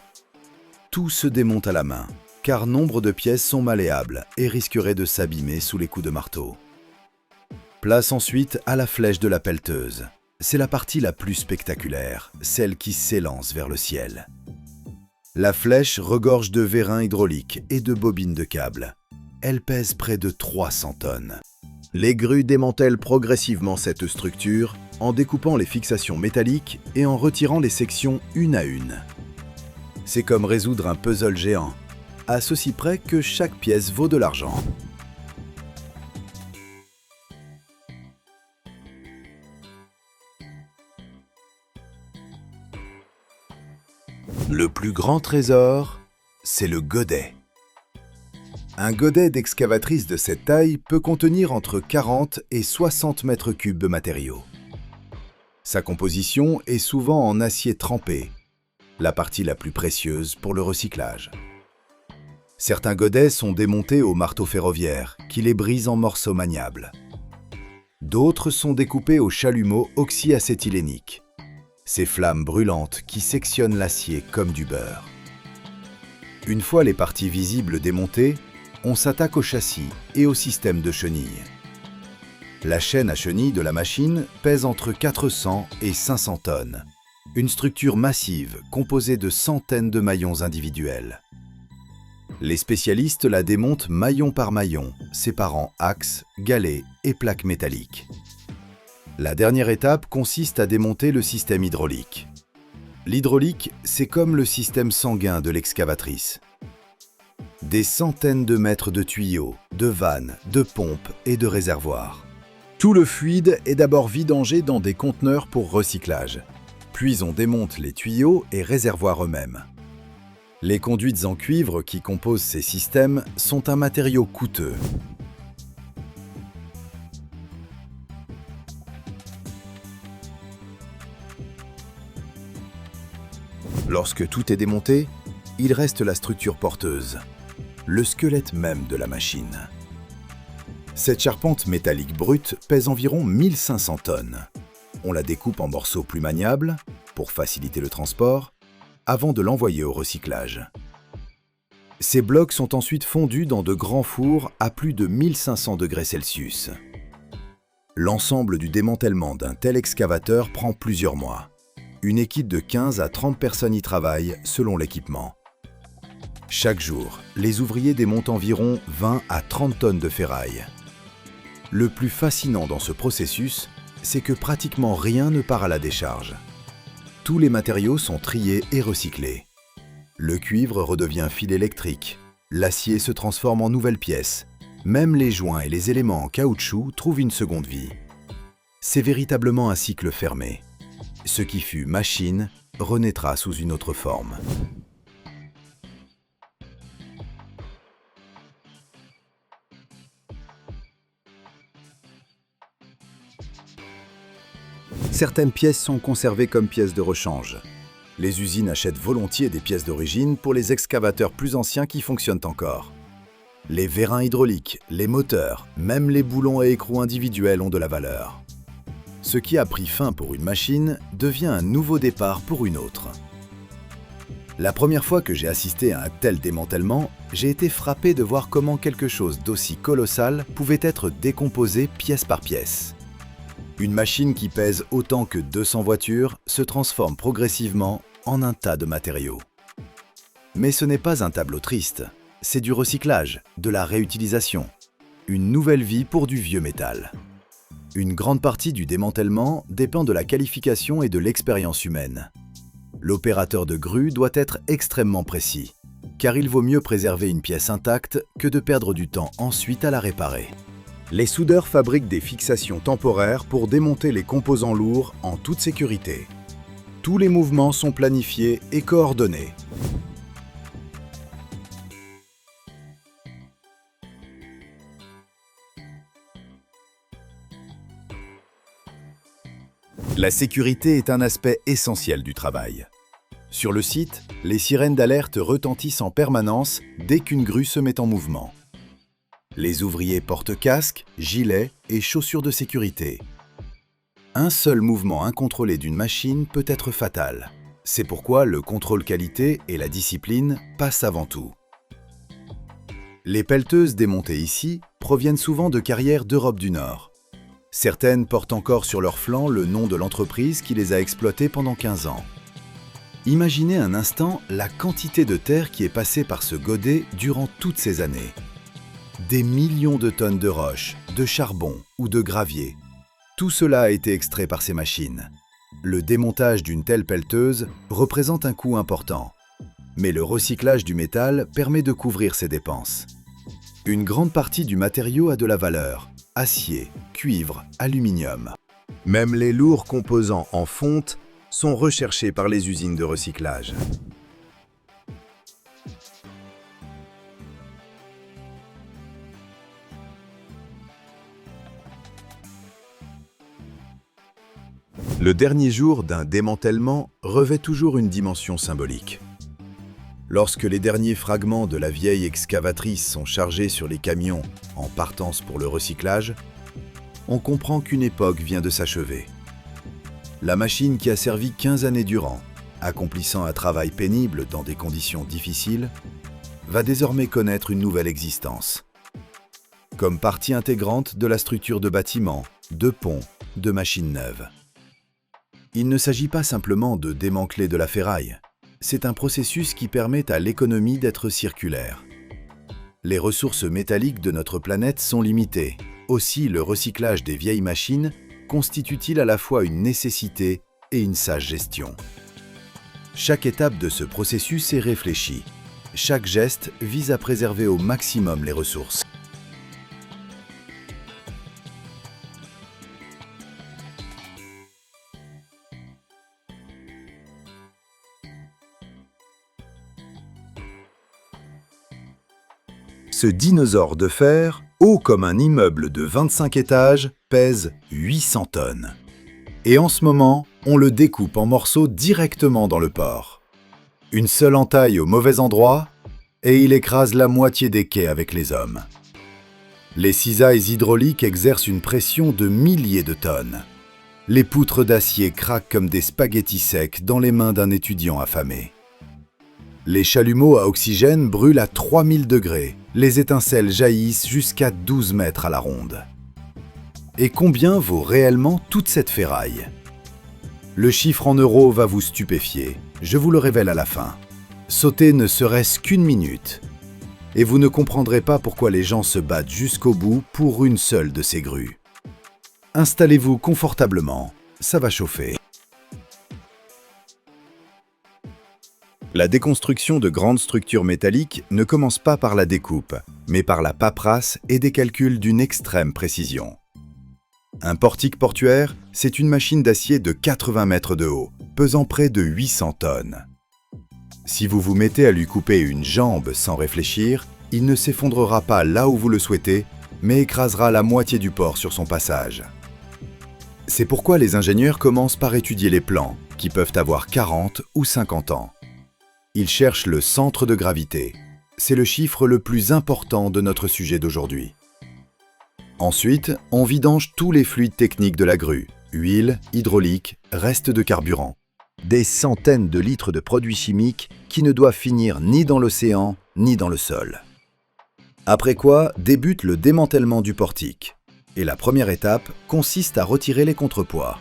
Tout se démonte à la main, car nombre de pièces sont malléables et risqueraient de s'abîmer sous les coups de marteau. Place ensuite à la flèche de la pelleteuse. c'est la partie la plus spectaculaire, celle qui s'élance vers le ciel. La flèche regorge de vérins hydrauliques et de bobines de câbles. Elle pèse près de 300 tonnes. Les grues démantèlent progressivement cette structure en découpant les fixations métalliques et en retirant les sections une à une. C'est comme résoudre un puzzle géant, à ceci près que chaque pièce vaut de l'argent. Le plus grand trésor, c'est le godet. Un godet d'excavatrice de cette taille peut contenir entre 40 et 60 mètres cubes de matériaux. Sa composition est souvent en acier trempé, la partie la plus précieuse pour le recyclage. Certains godets sont démontés au marteau ferroviaire, qui les brise en morceaux maniables. D'autres sont découpés au chalumeau oxyacétylénique, ces flammes brûlantes qui sectionnent l'acier comme du beurre. Une fois les parties visibles démontées, on s'attaque au châssis et au système de chenilles. La chaîne à chenilles de la machine pèse entre 400 et 500 tonnes, une structure massive composée de centaines de maillons individuels. Les spécialistes la démontent maillon par maillon, séparant axes, galets et plaques métalliques. La dernière étape consiste à démonter le système hydraulique. L'hydraulique, c'est comme le système sanguin de l'excavatrice. Des centaines de mètres de tuyaux, de vannes, de pompes et de réservoirs. Tout le fluide est d'abord vidangé dans des conteneurs pour recyclage. Puis on démonte les tuyaux et réservoirs eux-mêmes. Les conduites en cuivre qui composent ces systèmes sont un matériau coûteux. Lorsque tout est démonté, il reste la structure porteuse, le squelette même de la machine. Cette charpente métallique brute pèse environ 1500 tonnes. On la découpe en morceaux plus maniables, pour faciliter le transport, avant de l'envoyer au recyclage. Ces blocs sont ensuite fondus dans de grands fours à plus de 1500 degrés Celsius. L'ensemble du démantèlement d'un tel excavateur prend plusieurs mois. Une équipe de 15 à 30 personnes y travaillent selon l'équipement. Chaque jour, les ouvriers démontent environ 20 à 30 tonnes de ferraille. Le plus fascinant dans ce processus, c'est que pratiquement rien ne part à la décharge. Tous les matériaux sont triés et recyclés. Le cuivre redevient fil électrique, l'acier se transforme en nouvelles pièces, même les joints et les éléments en caoutchouc trouvent une seconde vie. C'est véritablement un cycle fermé. Ce qui fut machine renaîtra sous une autre forme. Certaines pièces sont conservées comme pièces de rechange. Les usines achètent volontiers des pièces d'origine pour les excavateurs plus anciens qui fonctionnent encore. Les vérins hydrauliques, les moteurs, même les boulons et écrous individuels ont de la valeur. Ce qui a pris fin pour une machine devient un nouveau départ pour une autre. La première fois que j'ai assisté à un tel démantèlement, j'ai été frappé de voir comment quelque chose d'aussi colossal pouvait être décomposé pièce par pièce. Une machine qui pèse autant que 200 voitures se transforme progressivement en un tas de matériaux. Mais ce n'est pas un tableau triste, c'est du recyclage, de la réutilisation, une nouvelle vie pour du vieux métal. Une grande partie du démantèlement dépend de la qualification et de l'expérience humaine. L'opérateur de grue doit être extrêmement précis, car il vaut mieux préserver une pièce intacte que de perdre du temps ensuite à la réparer. Les soudeurs fabriquent des fixations temporaires pour démonter les composants lourds en toute sécurité. Tous les mouvements sont planifiés et coordonnés. La sécurité est un aspect essentiel du travail. Sur le site, les sirènes d'alerte retentissent en permanence dès qu'une grue se met en mouvement. Les ouvriers portent casque, gilet et chaussures de sécurité. Un seul mouvement incontrôlé d'une machine peut être fatal. C'est pourquoi le contrôle qualité et la discipline passent avant tout. Les pelleteuses démontées ici proviennent souvent de carrières d'Europe du Nord. Certaines portent encore sur leur flanc le nom de l'entreprise qui les a exploitées pendant 15 ans. Imaginez un instant la quantité de terre qui est passée par ce godet durant toutes ces années. Des millions de tonnes de roches, de charbon ou de gravier. Tout cela a été extrait par ces machines. Le démontage d'une telle pelleteuse représente un coût important. Mais le recyclage du métal permet de couvrir ces dépenses. Une grande partie du matériau a de la valeur. Acier, cuivre, aluminium. Même les lourds composants en fonte sont recherchés par les usines de recyclage. Le dernier jour d'un démantèlement revêt toujours une dimension symbolique. Lorsque les derniers fragments de la vieille excavatrice sont chargés sur les camions en partance pour le recyclage, on comprend qu'une époque vient de s'achever. La machine qui a servi 15 années durant, accomplissant un travail pénible dans des conditions difficiles, va désormais connaître une nouvelle existence. Comme partie intégrante de la structure de bâtiments, de ponts, de machines neuves. Il ne s'agit pas simplement de démanteler de la ferraille. C'est un processus qui permet à l'économie d'être circulaire. Les ressources métalliques de notre planète sont limitées. Aussi, le recyclage des vieilles machines constitue-t-il à la fois une nécessité et une sage gestion. Chaque étape de ce processus est réfléchie. Chaque geste vise à préserver au maximum les ressources. Ce dinosaure de fer, haut comme un immeuble de 25 étages, pèse 800 tonnes. Et en ce moment, on le découpe en morceaux directement dans le port. Une seule entaille au mauvais endroit, et il écrase la moitié des quais avec les hommes. Les cisailles hydrauliques exercent une pression de milliers de tonnes. Les poutres d'acier craquent comme des spaghettis secs dans les mains d'un étudiant affamé. Les chalumeaux à oxygène brûlent à 3000 degrés. Les étincelles jaillissent jusqu'à 12 mètres à la ronde. Et combien vaut réellement toute cette ferraille? Le chiffre en euros va vous stupéfier. Je vous le révèle à la fin. Sauter ne serait-ce qu'une minute. Et vous ne comprendrez pas pourquoi les gens se battent jusqu'au bout pour une seule de ces grues. Installez-vous confortablement. Ça va chauffer. La déconstruction de grandes structures métalliques ne commence pas par la découpe, mais par la paperasse et des calculs d'une extrême précision. Un portique portuaire, c'est une machine d'acier de 80 mètres de haut, pesant près de 800 tonnes. Si vous vous mettez à lui couper une jambe sans réfléchir, il ne s'effondrera pas là où vous le souhaitez, mais écrasera la moitié du port sur son passage. C'est pourquoi les ingénieurs commencent par étudier les plans, qui peuvent avoir 40 ou 50 ans. Ils cherchent le centre de gravité. C'est le chiffre le plus important de notre sujet d'aujourd'hui. Ensuite, on vidange tous les fluides techniques de la grue, huile, hydraulique, restes de carburant. Des centaines de litres de produits chimiques qui ne doivent finir ni dans l'océan, ni dans le sol. Après quoi débute le démantèlement du portique. Et la première étape consiste à retirer les contrepoids.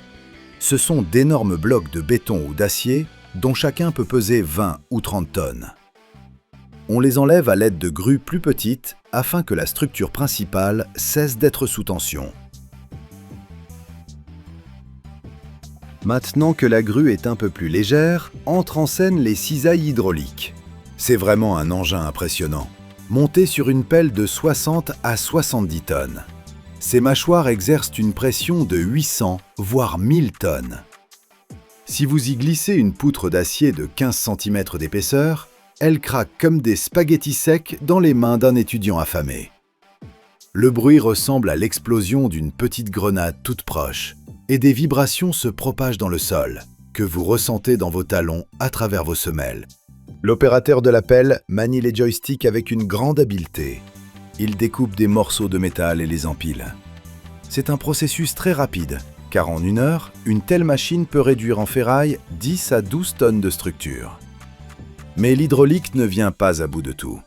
Ce sont d'énormes blocs de béton ou d'acier dont chacun peut peser 20 ou 30 tonnes. On les enlève à l'aide de grues plus petites afin que la structure principale cesse d'être sous tension. Maintenant que la grue est un peu plus légère, entrent en scène les cisailles hydrauliques. C'est vraiment un engin impressionnant, monté sur une pelle de 60 à 70 tonnes. Ces mâchoires exercent une pression de 800 voire 1000 tonnes. Si vous y glissez une poutre d'acier de 15 cm d'épaisseur, elle craque comme des spaghettis secs dans les mains d'un étudiant affamé. Le bruit ressemble à l'explosion d'une petite grenade toute proche, et des vibrations se propagent dans le sol, que vous ressentez dans vos talons à travers vos semelles. L'opérateur de la pelle manie les joysticks avec une grande habileté. Il découpe des morceaux de métal et les empile. C'est un processus très rapide, car en 1 heure, une telle machine peut réduire en ferraille 10 à 12 tonnes de structure. Mais l'hydraulique ne vient pas à bout de tout.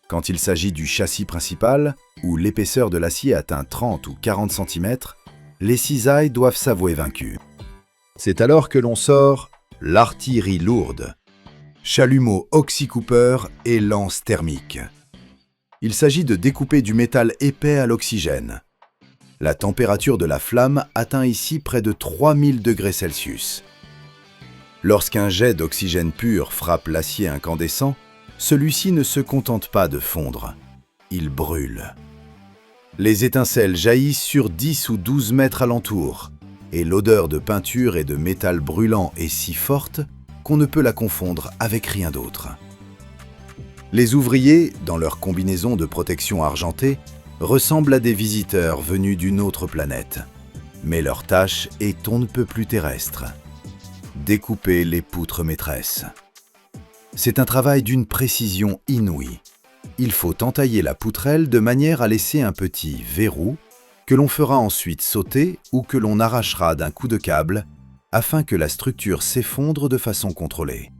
Quand il s'agit du châssis principal, où l'épaisseur de l'acier atteint 30 ou 40 cm, les cisailles doivent s'avouer vaincus. C'est alors que l'on sort l'artillerie lourde, chalumeau oxycoupeur et lance thermique. Il s'agit de découper du métal épais à l'oxygène. La température de la flamme atteint ici près de 3000 degrés Celsius. Lorsqu'un jet d'oxygène pur frappe l'acier incandescent, celui-ci ne se contente pas de fondre, il brûle. Les étincelles jaillissent sur 10 ou 12 mètres alentour, et l'odeur de peinture et de métal brûlant est si forte qu'on ne peut la confondre avec rien d'autre. Les ouvriers, dans leur combinaison de protection argentée, ressemblent à des visiteurs venus d'une autre planète. Mais leur tâche est on ne peut plus terrestre. Découper les poutres maîtresses. C'est un travail d'une précision inouïe. Il faut entailler la poutrelle de manière à laisser un petit verrou que l'on fera ensuite sauter ou que l'on arrachera d'un coup de câble afin que la structure s'effondre de façon contrôlée.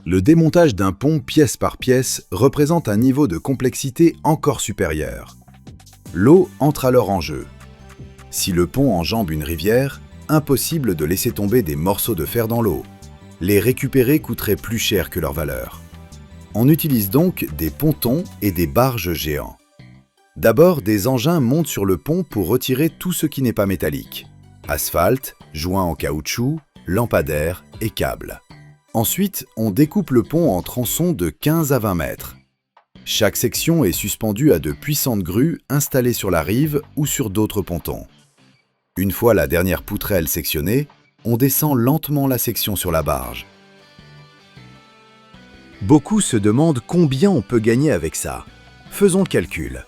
Le démontage d'un pont pièce par pièce représente un niveau de complexité encore supérieur. L'eau entre alors en jeu. Si le pont enjambe une rivière, impossible de laisser tomber des morceaux de fer dans l'eau. Les récupérer coûterait plus cher que leur valeur. On utilise donc des pontons et des barges géants. D'abord, des engins montent sur le pont pour retirer tout ce qui n'est pas métallique. Asphalte, joints en caoutchouc, lampadaires et câbles. Ensuite, on découpe le pont en tronçons de 15 à 20 mètres. Chaque section est suspendue à de puissantes grues installées sur la rive ou sur d'autres pontons. Une fois la dernière poutrelle sectionnée, on descend lentement la section sur la barge. Beaucoup se demandent combien on peut gagner avec ça. Faisons le calcul.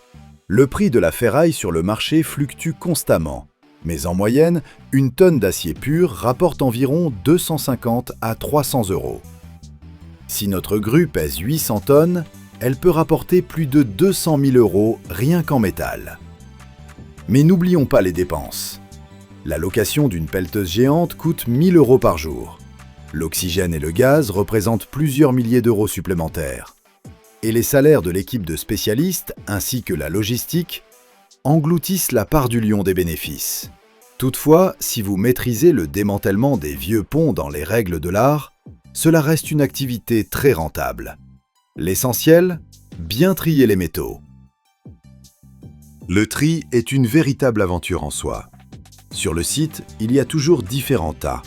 Le prix de la ferraille sur le marché fluctue constamment. Mais en moyenne, une tonne d'acier pur rapporte environ 250 à 300 €. Si notre grue pèse 800 tonnes, elle peut rapporter plus de 200 000 € rien qu'en métal. Mais n'oublions pas les dépenses. La location d'une pelleteuse géante coûte 1 000 € par jour. L'oxygène et le gaz représentent plusieurs milliers d'euros supplémentaires. Et les salaires de l'équipe de spécialistes, ainsi que la logistique, engloutissent la part du lion des bénéfices. Toutefois, si vous maîtrisez le démantèlement des vieux ponts dans les règles de l'art, cela reste une activité très rentable. L'essentiel, bien trier les métaux. Le tri est une véritable aventure en soi. Sur le site, il y a toujours différents tas.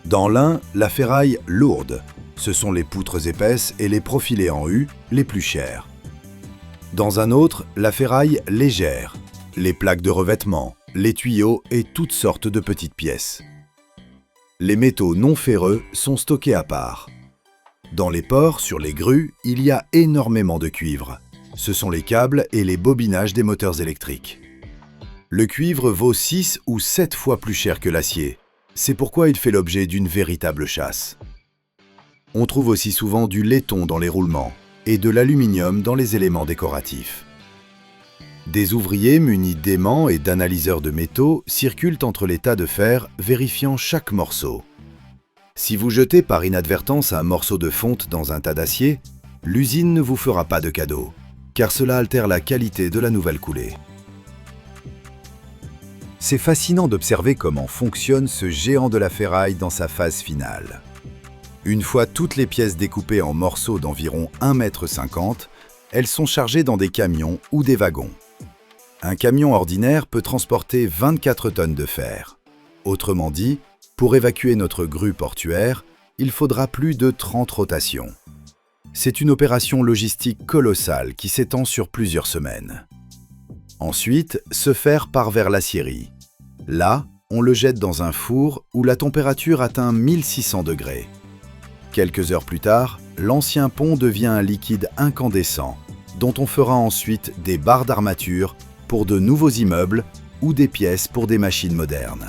Dans l'un, la ferraille lourde. Ce sont les poutres épaisses et les profilés en U, les plus chers. Dans un autre, la ferraille légère. Les plaques de revêtement, les tuyaux et toutes sortes de petites pièces. Les métaux non ferreux sont stockés à part. Dans les ports, sur les grues, il y a énormément de cuivre. Ce sont les câbles et les bobinages des moteurs électriques. Le cuivre vaut 6 ou 7 fois plus cher que l'acier. C'est pourquoi il fait l'objet d'une véritable chasse. On trouve aussi souvent du laiton dans les roulements et de l'aluminium dans les éléments décoratifs. Des ouvriers munis d'aimants et d'analyseurs de métaux circulent entre les tas de fer, vérifiant chaque morceau. Si vous jetez par inadvertance un morceau de fonte dans un tas d'acier, l'usine ne vous fera pas de cadeau, car cela altère la qualité de la nouvelle coulée. C'est fascinant d'observer comment fonctionne ce géant de la ferraille dans sa phase finale. Une fois toutes les pièces découpées en morceaux d'environ 1,50 m, elles sont chargées dans des camions ou des wagons. Un camion ordinaire peut transporter 24 tonnes de fer. Autrement dit, pour évacuer notre grue portuaire, il faudra plus de 30 rotations. C'est une opération logistique colossale qui s'étend sur plusieurs semaines. Ensuite, ce fer part vers l'aciérie. Là, on le jette dans un four où la température atteint 1600 degrés. Quelques heures plus tard, l'ancien pont devient un liquide incandescent, dont on fera ensuite des barres d'armature pour de nouveaux immeubles ou des pièces pour des machines modernes.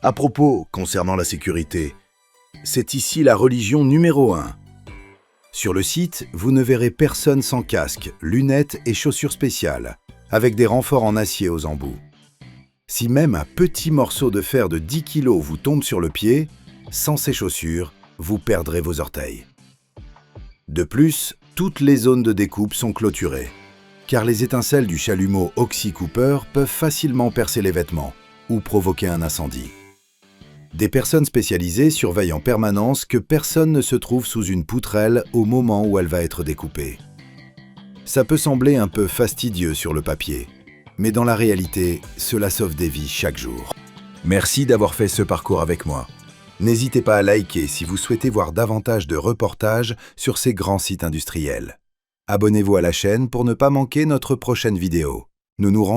À propos, concernant la sécurité, c'est ici la religion numéro 1. Sur le site, vous ne verrez personne sans casque, lunettes et chaussures spéciales, avec des renforts en acier aux embouts. Si même un petit morceau de fer de 10 kg vous tombe sur le pied, sans ces chaussures, vous perdrez vos orteils. De plus, toutes les zones de découpe sont clôturées. car les étincelles du chalumeau Oxy Cooper peuvent facilement percer les vêtements ou provoquer un incendie. Des personnes spécialisées surveillent en permanence que personne ne se trouve sous une poutrelle au moment où elle va être découpée. Ça peut sembler un peu fastidieux sur le papier, mais dans la réalité, cela sauve des vies chaque jour. Merci d'avoir fait ce parcours avec moi. N'hésitez pas à liker si vous souhaitez voir davantage de reportages sur ces grands sites industriels. Abonnez-vous à la chaîne pour ne pas manquer notre prochaine vidéo. Nous nous rendons